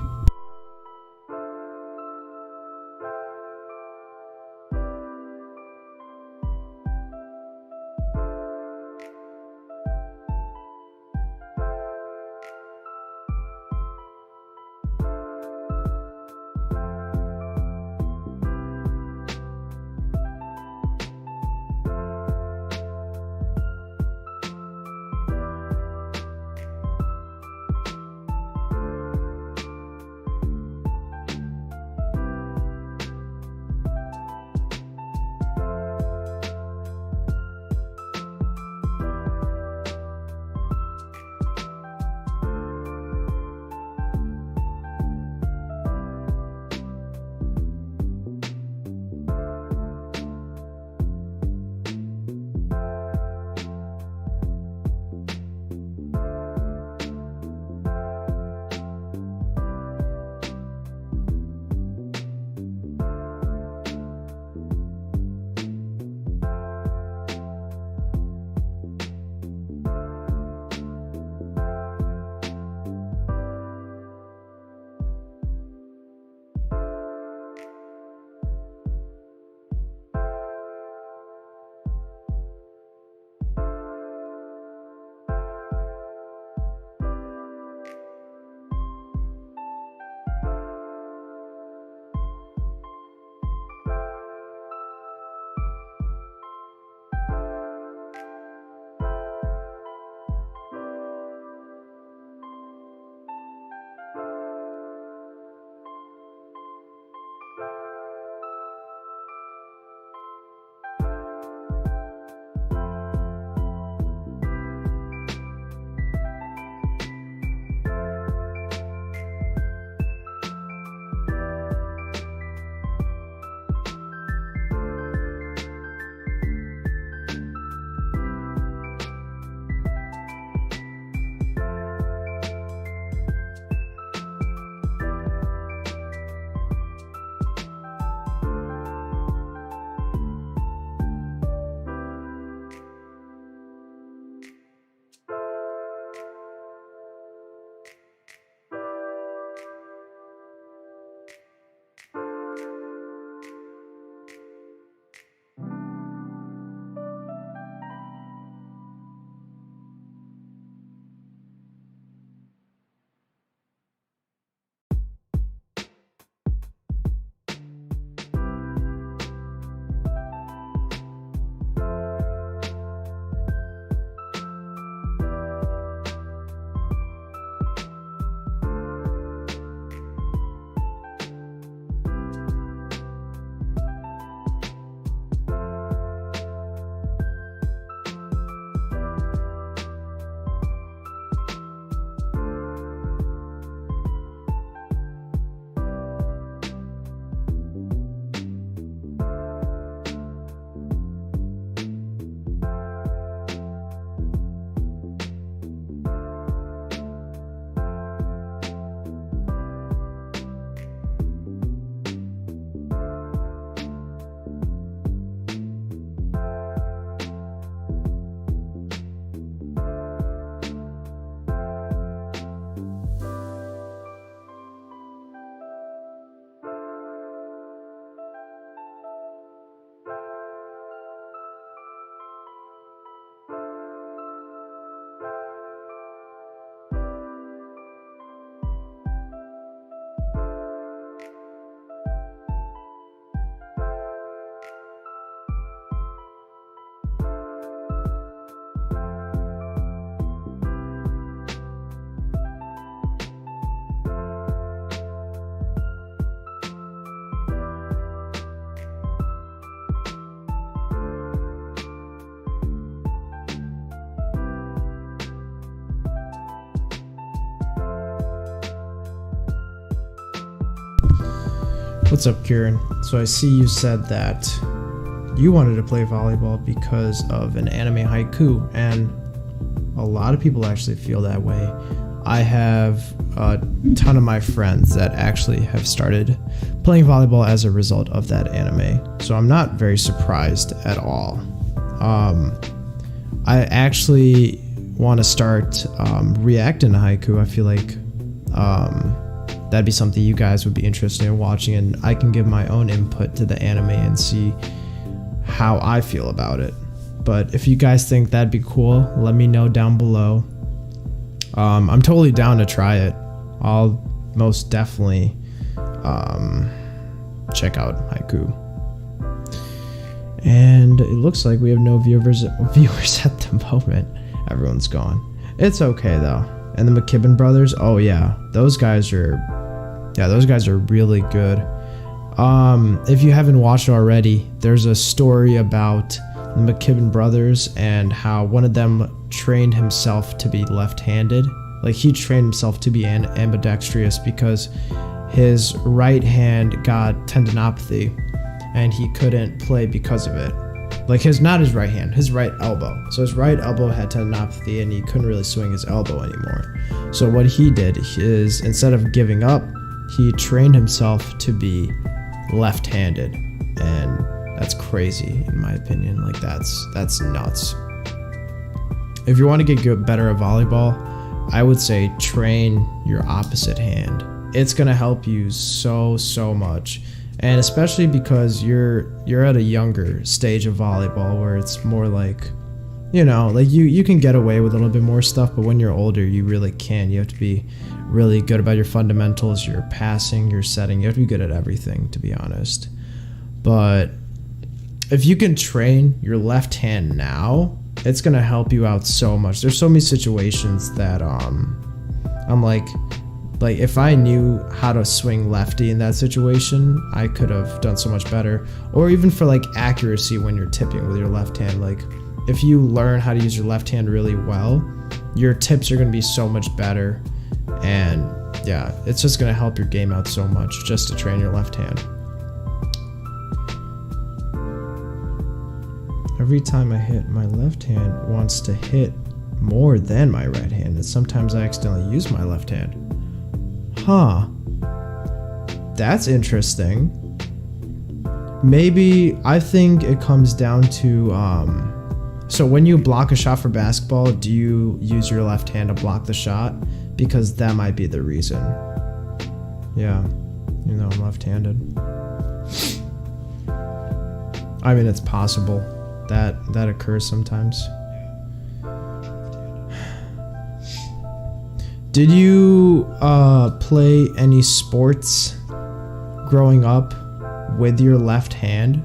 What's up, Kieran? So I see you said that you wanted to play volleyball because of an anime haiku, and a lot of people actually feel that way. I have a ton of my friends that actually have started playing volleyball as a result of that anime, so I'm not very surprised at all. I actually want to start reacting to haiku. I feel like that'd be something you guys would be interested in watching, and I can give my own input to the anime and see how I feel about it. But if you guys think that'd be cool, let me know down below. I'm totally down to try it. I'll most definitely check out haiku. And it looks like we have no viewers at the moment. Everyone's gone. It's okay though. And the McKibben brothers, oh yeah, those guys are really good. If you haven't watched it already, there's a story about the McKibben brothers and how one of them trained himself to be left-handed. Like, he trained himself to be ambidextrous because his right hand got tendinopathy and he couldn't play because of it. Like, not his right hand, his right elbow. So his right elbow had tendinopathy and he couldn't really swing his elbow anymore. So what he did is, instead of giving up, he trained himself to be left-handed. And that's crazy, in my opinion. Like, that's nuts. If you want to get better at volleyball, I would say train your opposite hand. It's gonna help you so much, and especially because you're at a younger stage of volleyball where it's more like, you know, like you can get away with a little bit more stuff, but when you're older, you really can. You have to be really good about your fundamentals, your passing, your setting. You have to be good at everything, to be honest. But if you can train your left hand now, it's gonna help you out so much. There's so many situations that I'm like if I knew how to swing lefty in that situation, I could have done so much better. Or even for like accuracy when you're tipping with your left hand, like if you learn how to use your left hand really well, your tips are gonna be so much better. And yeah, it's just gonna help your game out so much just to train your left hand. Every time I hit, my left hand wants to hit more than my right hand, and sometimes I accidentally use my left hand. Huh. That's interesting. Maybe, I think it comes down to, so when you block a shot for basketball, do you use your left hand to block the shot? Because that might be the reason. Yeah, you know, I'm left-handed. I mean, it's possible. That occurs sometimes. Did you play any sports growing up with your left hand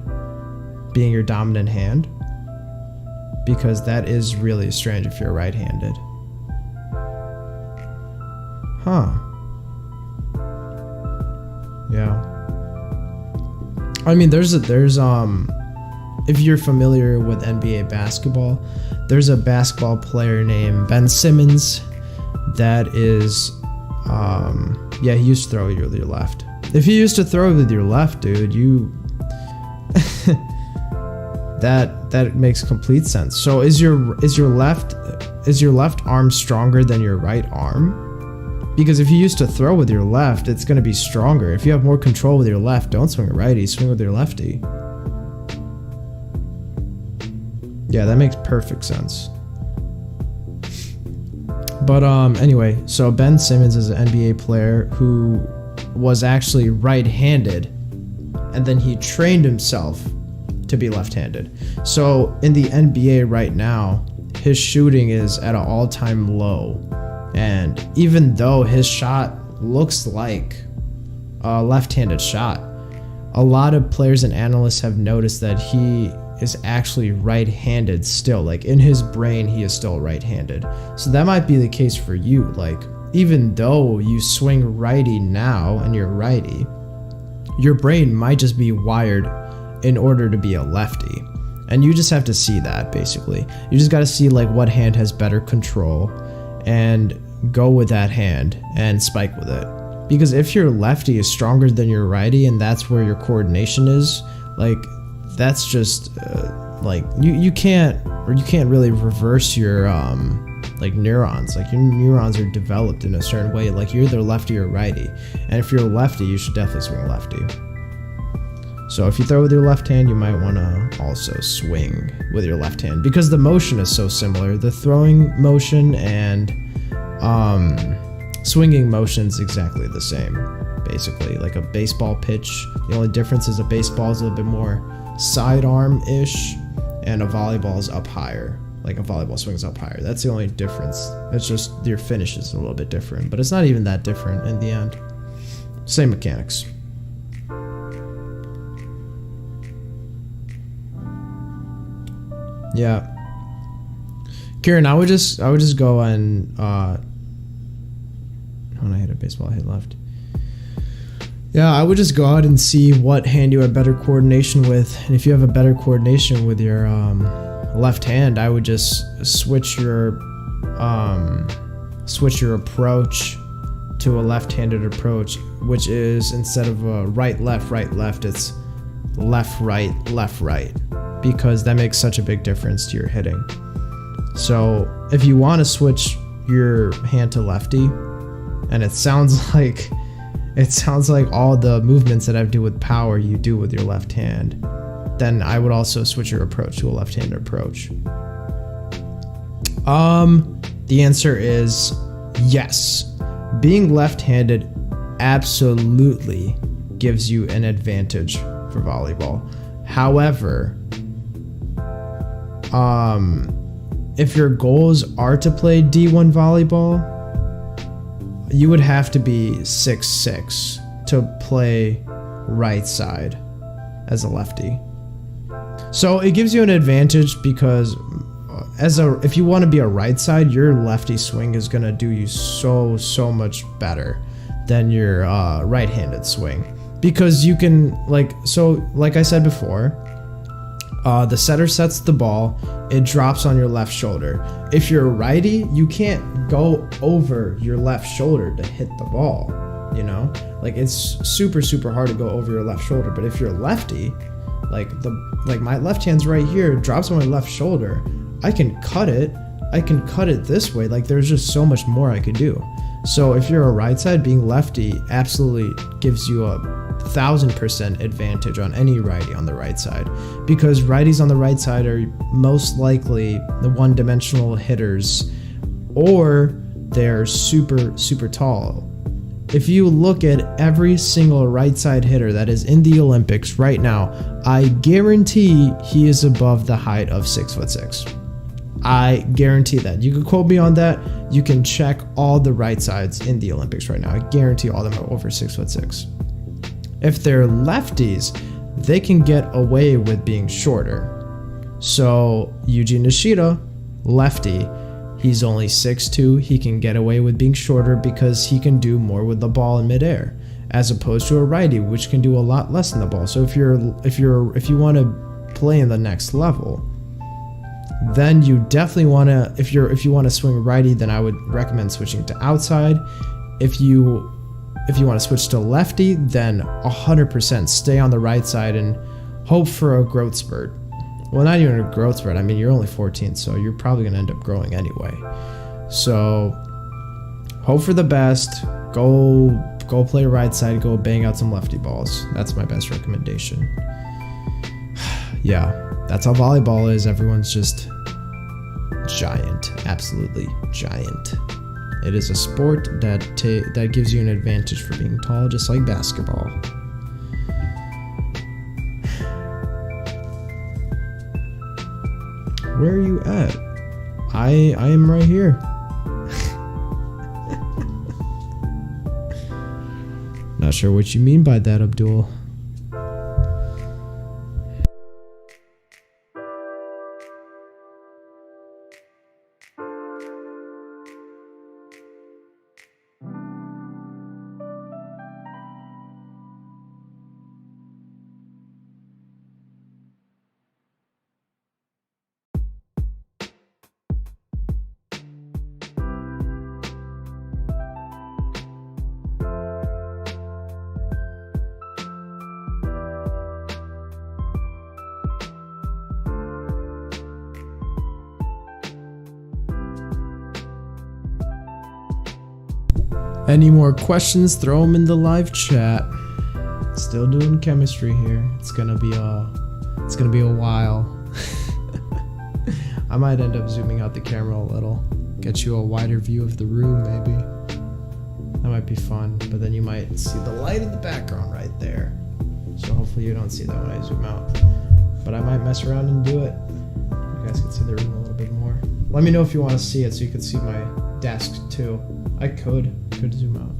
being your dominant hand? Because that is really strange if you're right-handed. Huh. Yeah. I mean, there's if you're familiar with NBA basketball, there's a basketball player named Ben Simmons that is, he used to throw with your left. If you used to throw with your left, dude, that makes complete sense. So is your left arm stronger than your right arm? Because if you used to throw with your left, it's going to be stronger. If you have more control with your left, don't swing a righty, swing with your lefty. Yeah, that makes perfect sense. But anyway, so Ben Simmons is an NBA player who was actually right-handed, and then he trained himself to be left-handed. So in the NBA right now, his shooting is at an all-time low. And even though his shot looks like a left-handed shot, a lot of players and analysts have noticed that he is actually right-handed still. Like, in his brain, he is still right-handed. So that might be the case for you. Like, even though you swing righty now and you're righty, your brain might just be wired in order to be a lefty. And you just have to see that, basically. You just got to see like what hand has better control and go with that hand and spike with it. Because if your lefty is stronger than your righty and that's where your coordination is, like that's just like you can't really reverse your like neurons. Like your neurons are developed in a certain way. Like you're either lefty or righty, and if you're a lefty, you should definitely swing lefty. So if you throw with your left hand, you might want to also swing with your left hand because the motion is so similar. The throwing motion and swinging motion is exactly the same, basically. Like a baseball pitch, the only difference is a baseball is a little bit more sidearm-ish, and a volleyball is up higher. Like a volleyball swings up higher. That's the only difference. It's just your finish is a little bit different, but it's not even that different in the end. Same mechanics. Yeah, Kieran, I would just go and when I hit a baseball, I hit left. Yeah, I would just go out and see what hand you have better coordination with, and if you have a better coordination with your left hand, I would just switch your approach to a left-handed approach, which is instead of a right left, it's left right, because that makes such a big difference to your hitting. So if you want to switch your hand to lefty, and it sounds like all the movements that I do with power you do with your left hand, then I would also switch your approach to a left-handed approach. The answer is yes. Being left-handed absolutely gives you an advantage for volleyball. However, if your goals are to play D1 volleyball, you would have to be 6'6" to play right side as a lefty. So it gives you an advantage because if you want to be a right side, your lefty swing is going to do you so much better than your right-handed swing, because you can like I said before, the setter sets the ball, it drops on your left shoulder. If you're a righty, you can't go over your left shoulder to hit the ball, you know? Like it's super hard to go over your left shoulder. But if you're a lefty, like my left hand's right here, drops on my left shoulder, I can cut it this way. Like there's just so much more I could do. So if you're a right side, being lefty absolutely gives you a 1,000% advantage on any righty on the right side, because righties on the right side are most likely the one-dimensional hitters, or they're super tall. If you look at every single right side hitter that is in the Olympics right now, I guarantee he is above the height of 6'6". I guarantee that. You can quote me on that. You can check all the right sides in the Olympics right now. I guarantee all of them are over 6'6". If they're lefties, they can get away with being shorter. So Yuji Nishida, lefty, he's only 6'2". He can get away with being shorter because he can do more with the ball in midair, as opposed to a righty, which can do a lot less than the ball. So if you want to play in the next level, then you definitely want to, if you want to swing righty, then I would recommend switching to outside. If you want to switch to lefty, then 100% stay on the right side and hope for a growth spurt. Well, not even a growth spurt. I mean, you're only 14, so you're probably going to end up growing anyway. So hope for the best. Go play right side. Go bang out some lefty balls. That's my best recommendation. Yeah, that's how volleyball is. Everyone's just giant, absolutely giant. It is a sport that gives you an advantage for being tall, just like basketball. Where are you at? I am right here. Not sure what you mean by that, Abdul. Any more questions? Throw them in the live chat. Still doing chemistry here. It's gonna be a while. I might end up zooming out the camera a little, get you a wider view of the room maybe. That might be fun, but then you might see the light in the background right there. So hopefully you don't see that when I zoom out. But I might mess around and do it. You guys can see the room a little bit more. Let me know if you want to see it so you can see my desk too. I could zoom out.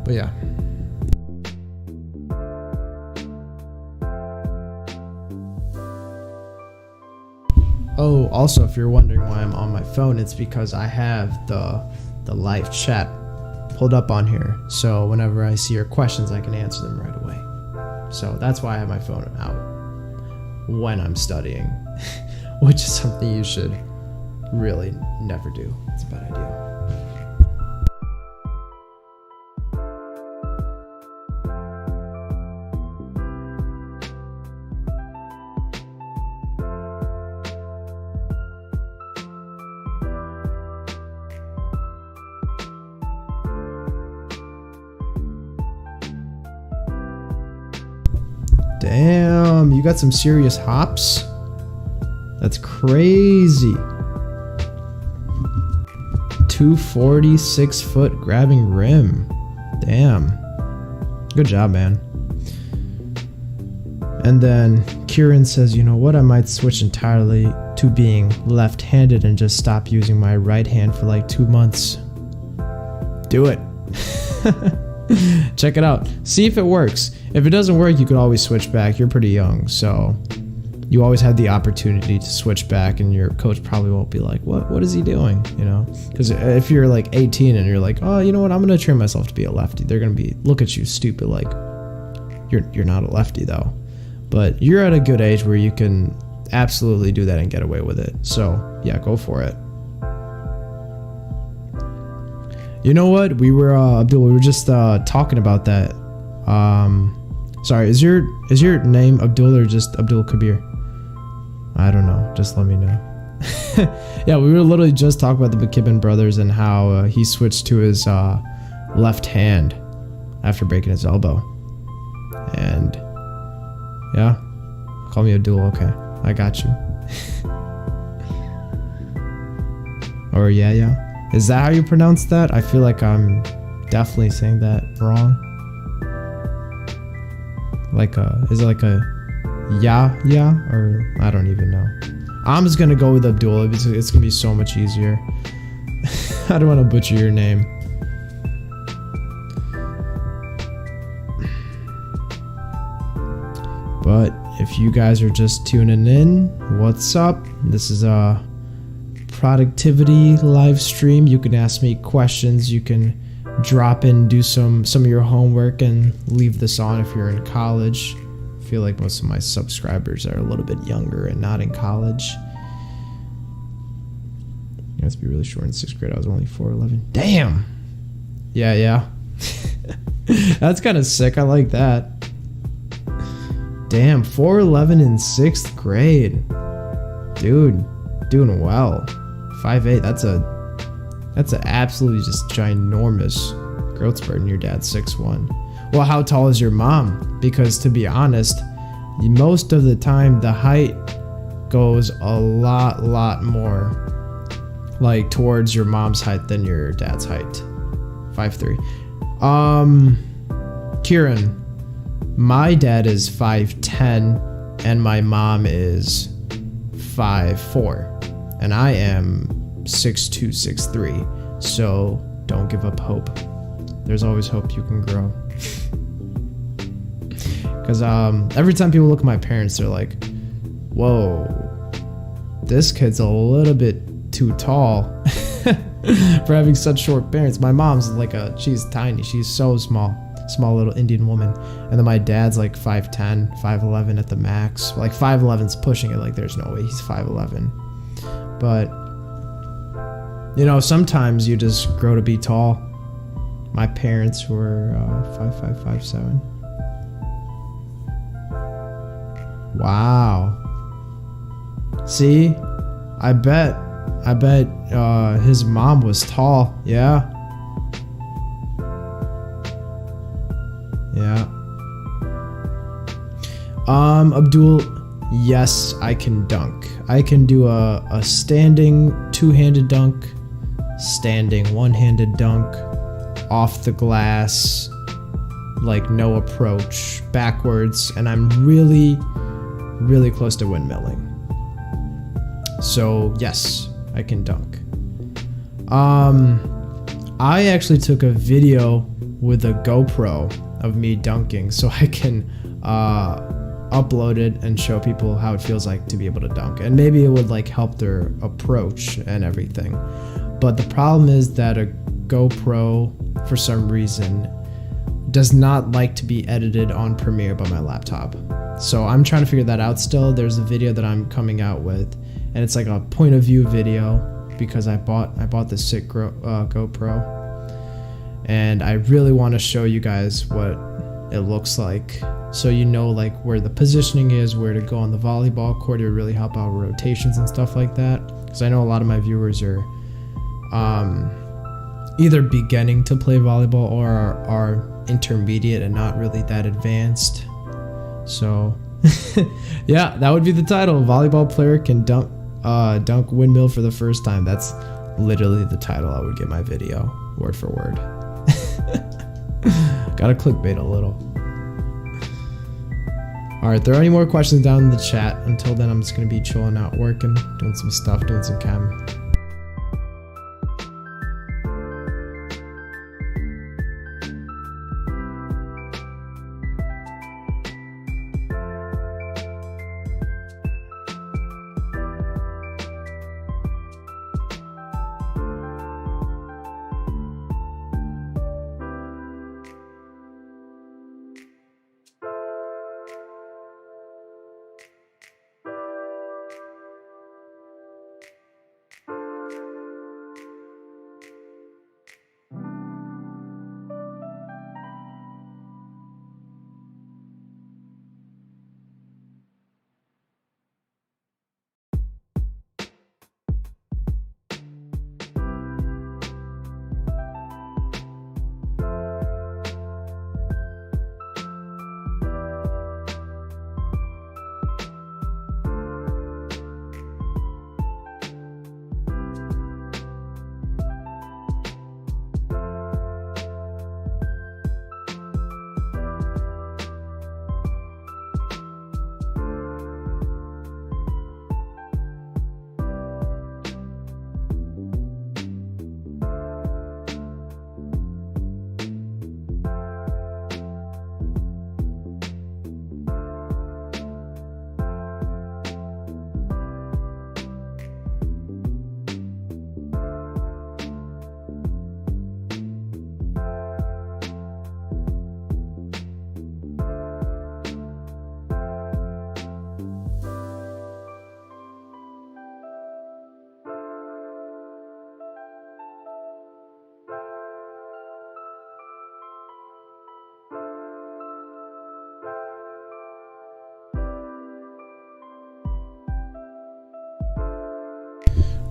But yeah. Oh, also, if you're wondering why I'm on my phone, it's because I have the live chat pulled up on here. So whenever I see your questions, I can answer them right away. So that's why I have my phone out when I'm studying, which is something you should really never do. It's a bad idea. Damn, you got some serious hops? That's crazy. 240, 6 foot grabbing rim. Damn. Good job, man. And then Kieran says, you know what? I might switch entirely to being left-handed and just stop using my right hand for like 2 months. Do it. Check it out. See if it works. If it doesn't work, you could always switch back. You're pretty young, so you always had the opportunity to switch back, and your coach probably won't be like, what is he doing? You know, because if you're like 18 and you're like, oh, you know what, I'm gonna train myself to be a lefty, they're gonna be look at you stupid, like you're not a lefty though. But you're at a good age where you can absolutely do that and get away with it. So yeah, go for it. You know what? We were Abdul. We were just talking about that. Sorry, is your name Abdul or just Abdul Kabir? I don't know. Just let me know. Yeah, we were literally just talking about the McKibben brothers and how he switched to his left hand after breaking his elbow. And yeah, call me Abdul. Okay, I got you. Or yeah. Is that how you pronounce that? I feel like I'm definitely saying that wrong. Like is it like a yeah, or I don't even know. I'm just gonna go with Abdul. It's gonna be so much easier. I don't want to butcher your name. But if you guys are just tuning in, what's up? This is a productivity live stream. You can ask me questions. You can drop in, do some of your homework, and leave this on if you're in college. I feel like most of my subscribers are a little bit younger and not in college. It must be really short in 6th grade. I was only 4'11". Damn. Yeah. That's kind of sick. I like that. Damn, 4'11" in 6th grade. Dude, doing well. 5'8", that's a absolutely just ginormous growth spurt, and your dad's 6'1". Well, how tall is your mom? Because to be honest, most of the time the height goes a lot more like towards your mom's height than your dad's height. 5'3". Kieran, my dad is 5'10", and my mom is 5'4", and I am 6'2", 6'3", so don't give up hope. There's always hope you can grow. Because every time people look at my parents, they're like, whoa, this kid's a little bit too tall for having such short parents. My mom's like she's tiny. She's so small little Indian woman. And then my dad's like 5'10", 5'11" at the max. Like 5'11's pushing it, like there's no way he's 5'11". But you know, sometimes you just grow to be tall. My parents were 5'5", 5'7". Wow. See, I bet his mom was tall. Yeah. Abdul, yes, I can dunk. I can do a standing two-handed dunk, standing one-handed dunk, off the glass, like no approach, backwards, and I'm really, really close to windmilling. So yes, I can dunk. I actually took a video with a GoPro of me dunking so I can upload it and show people how it feels like to be able to dunk, and maybe it would like help their approach and everything. But the problem is that a GoPro, for some reason, does not like to be edited on Premiere by my laptop. So I'm trying to figure that out still. There's a video that I'm coming out with, and it's like a point of view video because I bought this sick GoPro, and I really want to show you guys what it looks like, so you know like where the positioning is, where to go on the volleyball court. It would really help out with rotations and stuff like that, because I know a lot of my viewers are either beginning to play volleyball or are intermediate and not really that advanced. So yeah, that would be the title. Volleyball player can dunk windmill for the first time. That's literally the title I would give my video, word for word. Gotta clickbait a little. Alright, if there are any more questions down in the chat. Until then, I'm just gonna be chilling out, working, doing some stuff, doing some chem.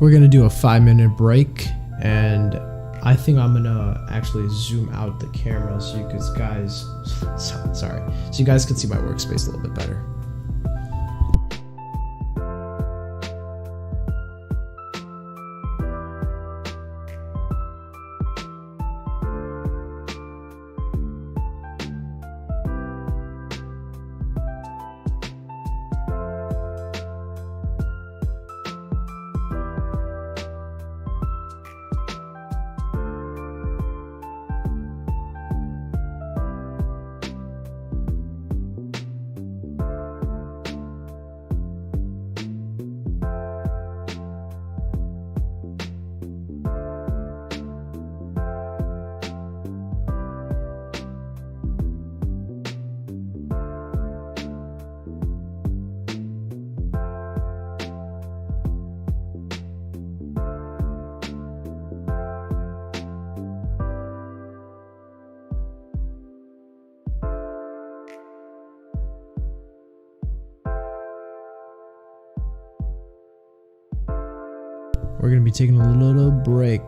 We're gonna do a 5-minute break, and I think I'm gonna actually zoom out the camera so you guys, sorry, so you guys can see my workspace a little bit better. We're gonna be taking a little break.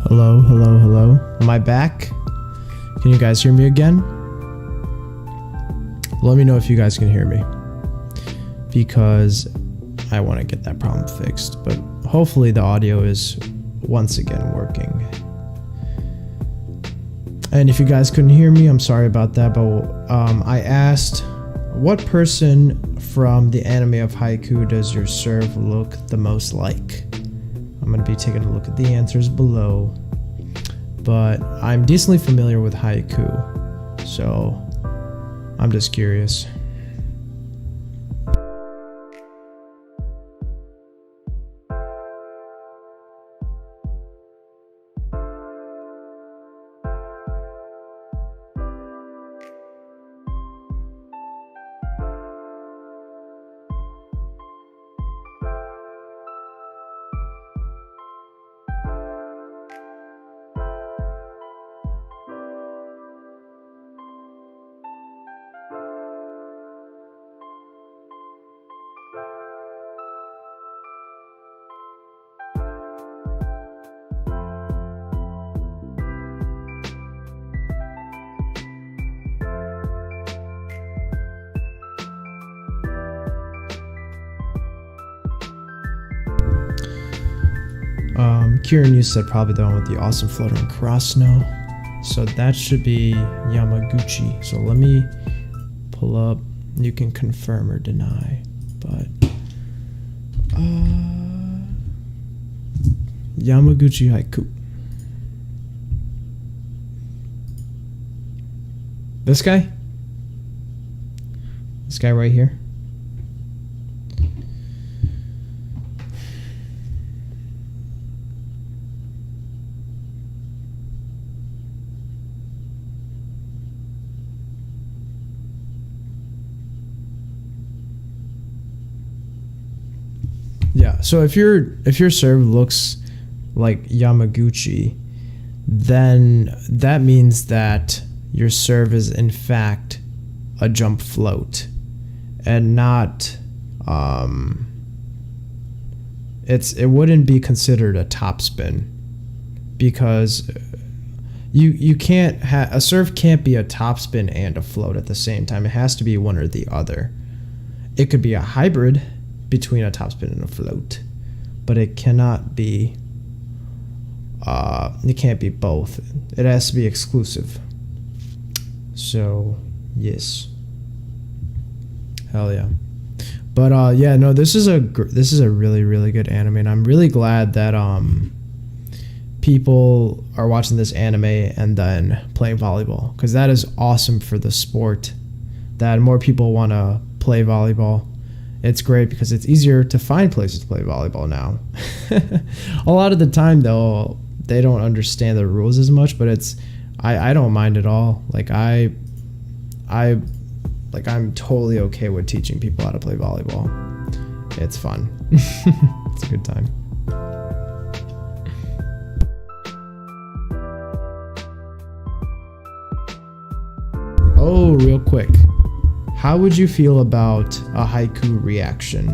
Hello, hello, hello. Am I back? Can you guys hear me again? Let me know if you guys can hear me, because I want to get that problem fixed. But hopefully the audio is once again working. And if you guys couldn't hear me, I'm sorry about that. But I asked, what person from the anime of Haiku does your serve look the most like? I'm going to be taking a look at the answers below. But I'm decently familiar with Haiku, so I'm just curious. Kieran, you said probably the one with the awesome floating cross snow. So that should be Yamaguchi. So let me pull up. You can confirm or deny. But Yamaguchi Haiku. This guy? This guy right here? Yeah, so if your serve looks like Yamaguchi, then that means that your serve is in fact a jump float and not it wouldn't be considered a topspin, because you can't a serve can't be a topspin and a float at the same time. It has to be one or the other. It could be a hybrid between a topspin and a float, but it cannot be it can't be both. It has to be exclusive. So yes, hell yeah. But yeah, no, this is a really, really good anime, and I'm really glad that people are watching this anime and then playing volleyball, because that is awesome for the sport, that more people want to play volleyball. It's great because it's easier to find places to play volleyball now. A lot of the time, though, they don't understand the rules as much, but I don't mind at all. Like I'm totally okay with teaching people how to play volleyball. It's fun. It's a good time. Oh, real quick. How would you feel about a haiku reaction?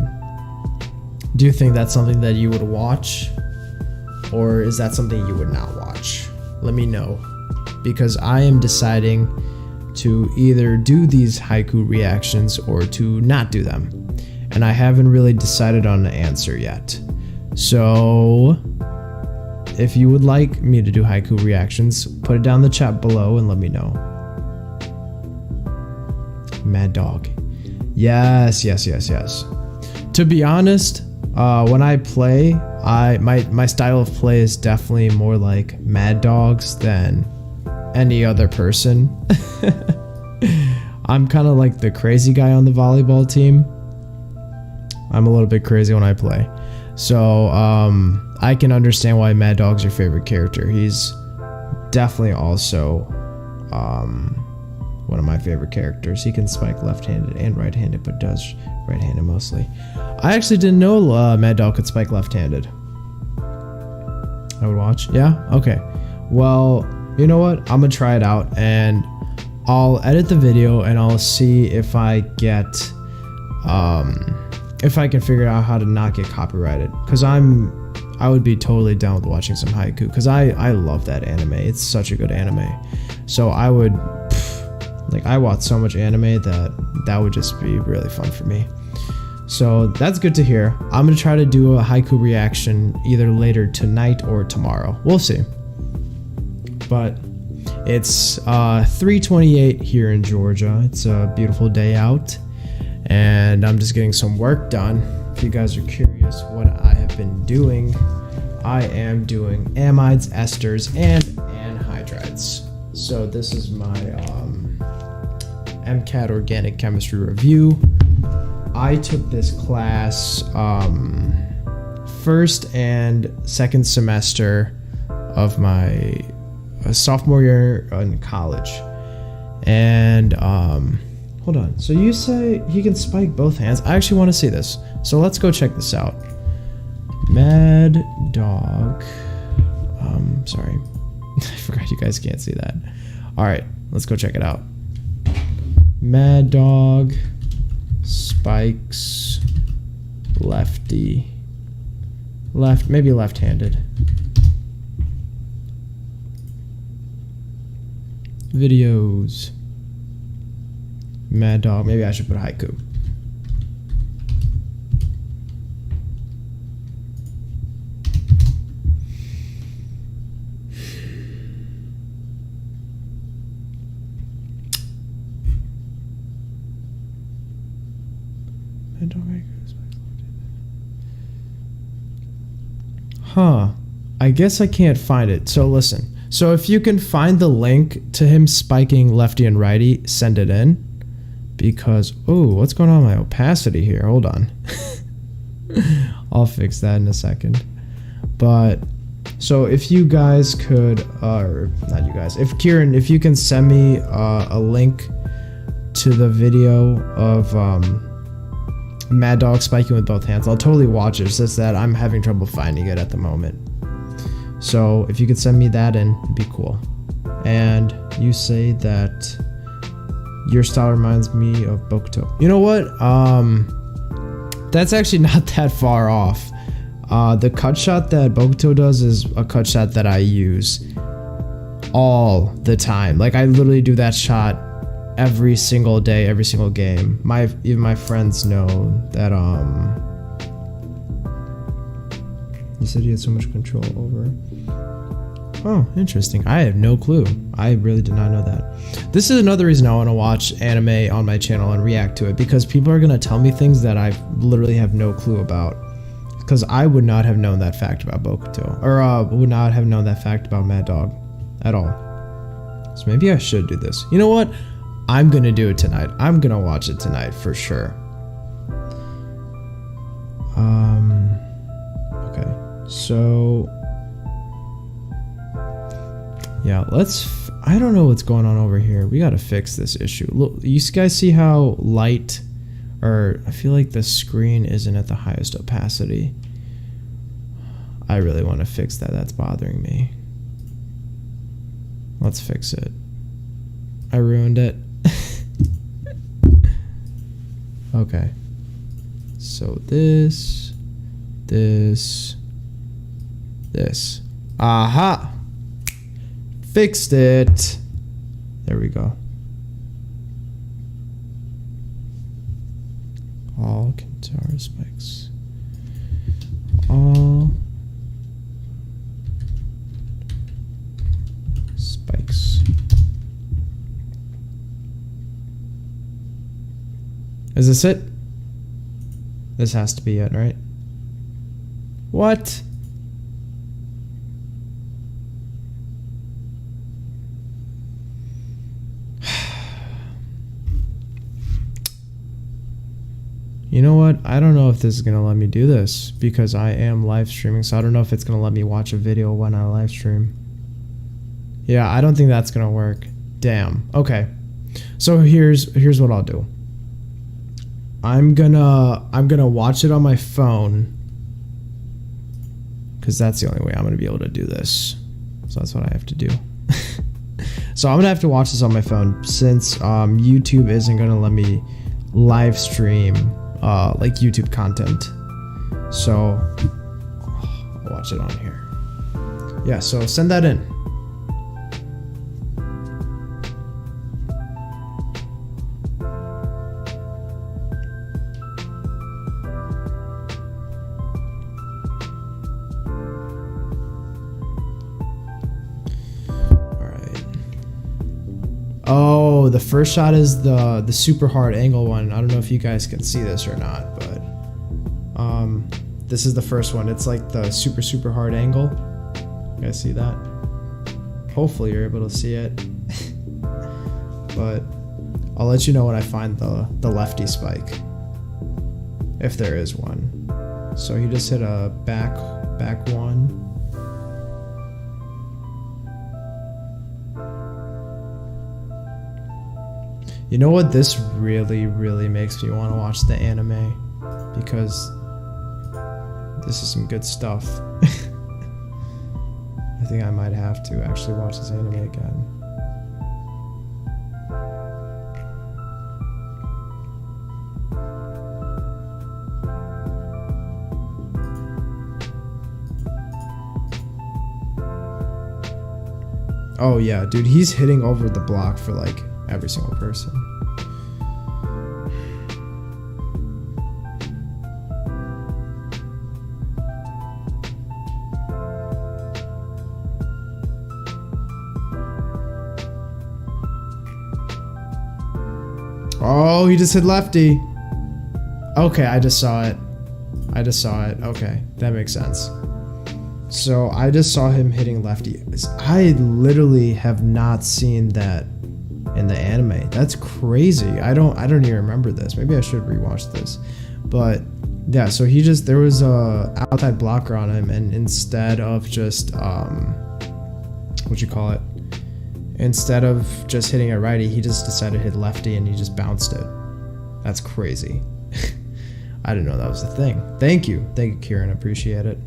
Do you think that's something that you would watch? Or is that something you would not watch? Let me know. Because I am deciding to either do these haiku reactions or to not do them. And I haven't really decided on an answer yet. So if you would like me to do haiku reactions, put it down in the chat below and let me know. Mad Dog. Yes. To be honest, when I play, my style of play is definitely more like Mad Dog's than any other person. I'm kind of like the crazy guy on the volleyball team. I'm a little bit crazy when I play. So I can understand why Mad Dog's your favorite character. He's definitely also one of my favorite characters. He can spike left-handed and right-handed, but does right-handed mostly. I actually didn't know Mad Dog could spike left-handed. I would watch. Yeah? Okay. Well, you know what? I'm gonna try it out, and I'll edit the video, and I'll see if I get if I can figure out how to not get copyrighted, because I'm I would be totally down with watching some haiku because I love that anime. It's such a good anime. So I would, I watch so much anime that would just be really fun for me. So that's good to hear. I'm gonna try to do a haiku reaction either later tonight or tomorrow. We'll see. But it's 3:28 here in Georgia. It's a beautiful day out, and I'm just getting some work done. If you guys are curious what I have been doing, I am doing amides, esters, and anhydrides. So this is my MCAT Organic Chemistry Review. I took this class first and second semester of my sophomore year in college. And hold on. So you say he can spike both hands? I actually want to see this. So let's go check this out. Mad Dog. Sorry. I forgot you guys can't see that. All right, let's go check it out. Mad Dog spikes lefty. Maybe left-handed. Videos. Mad Dog. Maybe I should put haiku. Mad Dog haiku. Huh. I guess I can't find it. So listen. So if you can find the link to him spiking lefty and righty, send it in. Because, oh, what's going on with my opacity here? Hold on. I'll fix that in a second. But, so if you guys could, or not you guys, if Kieran, if you can send me a link to the video of Mad Dog spiking with both hands, I'll totally watch it. It's just that I'm having trouble finding it at the moment. So if you could send me that in, it'd be cool. And you say that your style reminds me of Bokuto. You know what? That's actually not that far off. The cut shot that Bokuto does is a cut shot that I use all the time. Like I literally do that shot every single day, every single game. Even my friends know that you said you had so much control over. Oh, interesting. I have no clue. I really did not know that. This is another reason I want to watch anime on my channel and react to it, because people are going to tell me things that I literally have no clue about. Because I would not have known that fact about Bokuto, or would not have known that fact about Mad Dog at all. So maybe I should do this. You know what? I'm going to do it tonight. I'm going to watch it tonight for sure. Okay. So yeah, I don't know what's going on over here. We got to fix this issue. Look, you guys see how light, or I feel like the screen isn't at the highest opacity. I really want to fix that. That's bothering me. Let's fix it. I ruined it. Okay. So this. Aha! Fixed it. There we go. All Kintaro spikes. All spikes. Is this it? This has to be it, right? What? You know what? I don't know if this is going to let me do this because I am live streaming, so I don't know if it's going to let me watch a video when I live stream. Yeah, I don't think that's going to work. Damn. Okay. So here's what I'll do. I'm gonna watch it on my phone because that's the only way I'm gonna be able to do this. So that's what I have to do. So I'm gonna have to watch this on my phone since YouTube isn't gonna let me live stream like YouTube content. So I'll watch it on here. Yeah, so send that in. Oh, the first shot is the super hard angle one. I don't know if you guys can see this or not, but this is the first one. It's like the super hard angle. You guys see that? Hopefully you're able to see it. But I'll let you know when I find the lefty spike, if there is one. So he just hit a back one. You know what? This really makes me want to watch the anime, because this is some good stuff. I think I might have to actually watch this anime again. Oh yeah, dude, he's hitting over the block for like every single person. Oh, he just hit lefty. Okay, I just saw it. Okay, that makes sense. So I just saw him hitting lefty. I literally have not seen that in the anime. That's crazy. I don't even remember this. Maybe I should rewatch this. But yeah, so there was a outside blocker on him, and instead of just instead of just hitting a righty, he just decided to hit lefty and he just bounced it. That's crazy. I didn't know that was a thing. Thank you, Kieran. Appreciate it.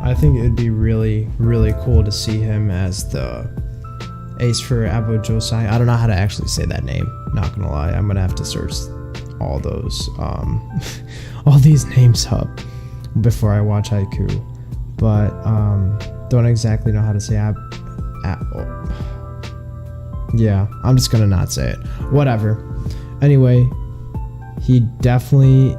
I think it'd be really cool to see him as the ace for Abu Josai. I don't know how to actually say that name, not gonna lie. I'm gonna have to search all those all these names up before I watch Haiku. But don't exactly know how to say yeah, I'm just gonna not say it. Whatever. Anyway, he definitely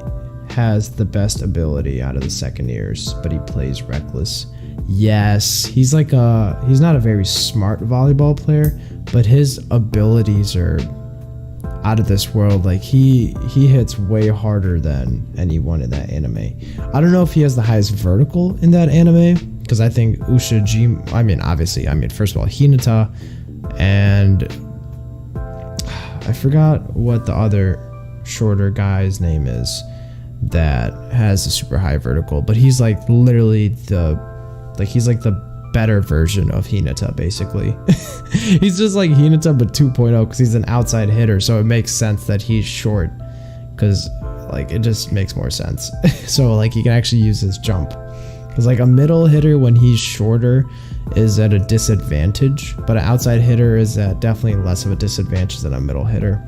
has the best ability out of the second years, but he plays reckless. Yes, he's not a very smart volleyball player, but his abilities are out of this world. Like he hits way harder than anyone in that anime. I don't know if he has the highest vertical in that anime, because I think Ushijimaru, first of all, Hinata, and I forgot what the other shorter guy's name is that has a super high vertical, but he's like literally the better version of Hinata, basically. He's just like Hinata but 2.0, because he's an outside hitter, so it makes sense that he's short, because like it just makes more sense. So like he can actually use his jump Because like a middle hitter, when he's shorter, is at a disadvantage, but an outside hitter is at definitely less of a disadvantage than a middle hitter.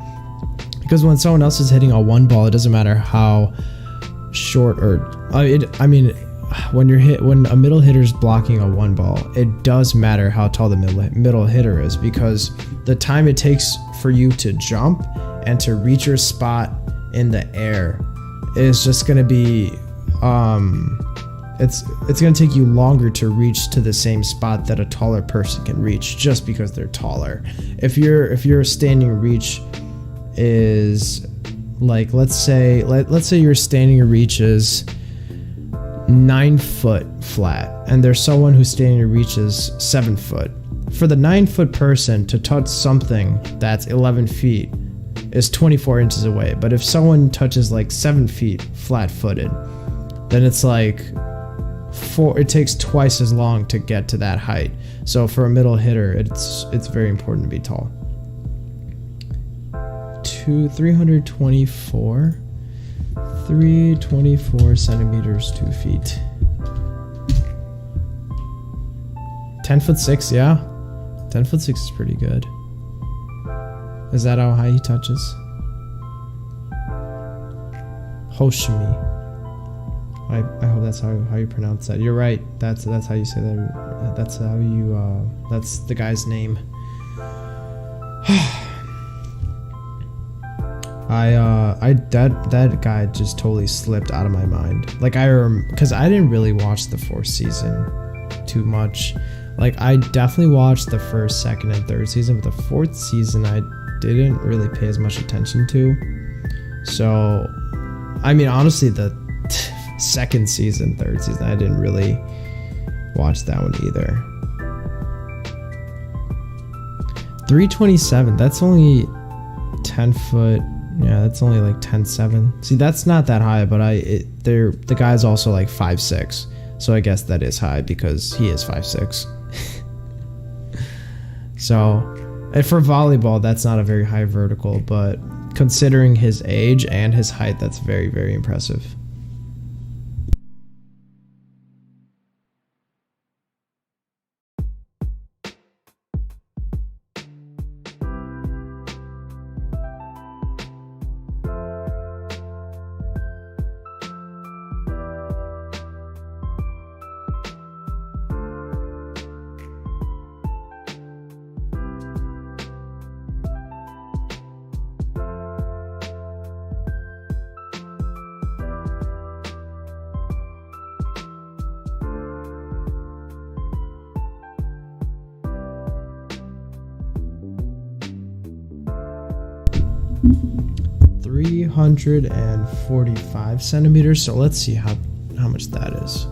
Because when someone else is hitting a one ball, it doesn't matter how short or when a middle hitter is blocking a one ball, it does matter how tall the middle hitter is, because the time it takes for you to jump and to reach your spot in the air is just going to be it's going to take you longer to reach to the same spot that a taller person can reach, just because they're taller. If your standing reach is like, let's say your standing reach is 9 foot flat, and there's someone whose standing reach is 7 foot. For the 9 foot person to touch something that's 11 feet is 24 inches away. But if someone touches like 7 feet flat footed, then it's like it takes twice as long to get to that height. So for a middle hitter, it's very important to be tall. 324 centimeters, 2 feet. 10'6", yeah. 10'6" is pretty good. Is that how high he touches? Hoshimi. I hope that's how you pronounce that. You're right. That's how you say that. That's how you. That's the guy's name. That guy just totally slipped out of my mind. Like because I didn't really watch the 4th season too much. Like I definitely watched the 1st, 2nd, and 3rd season, but the 4th season I didn't really pay as much attention to. So, I mean, honestly, the 2nd season, 3rd season, I didn't really watch that one either. 327. That's only 10 foot. Yeah, that's only like 10'7". See, that's not that high, but the guy's also like 5'6", so I guess that is high because he is 5'6". So, and for volleyball, that's not a very high vertical, but considering his age and his height, that's very, very impressive. 345 centimeters. So let's see how much that is.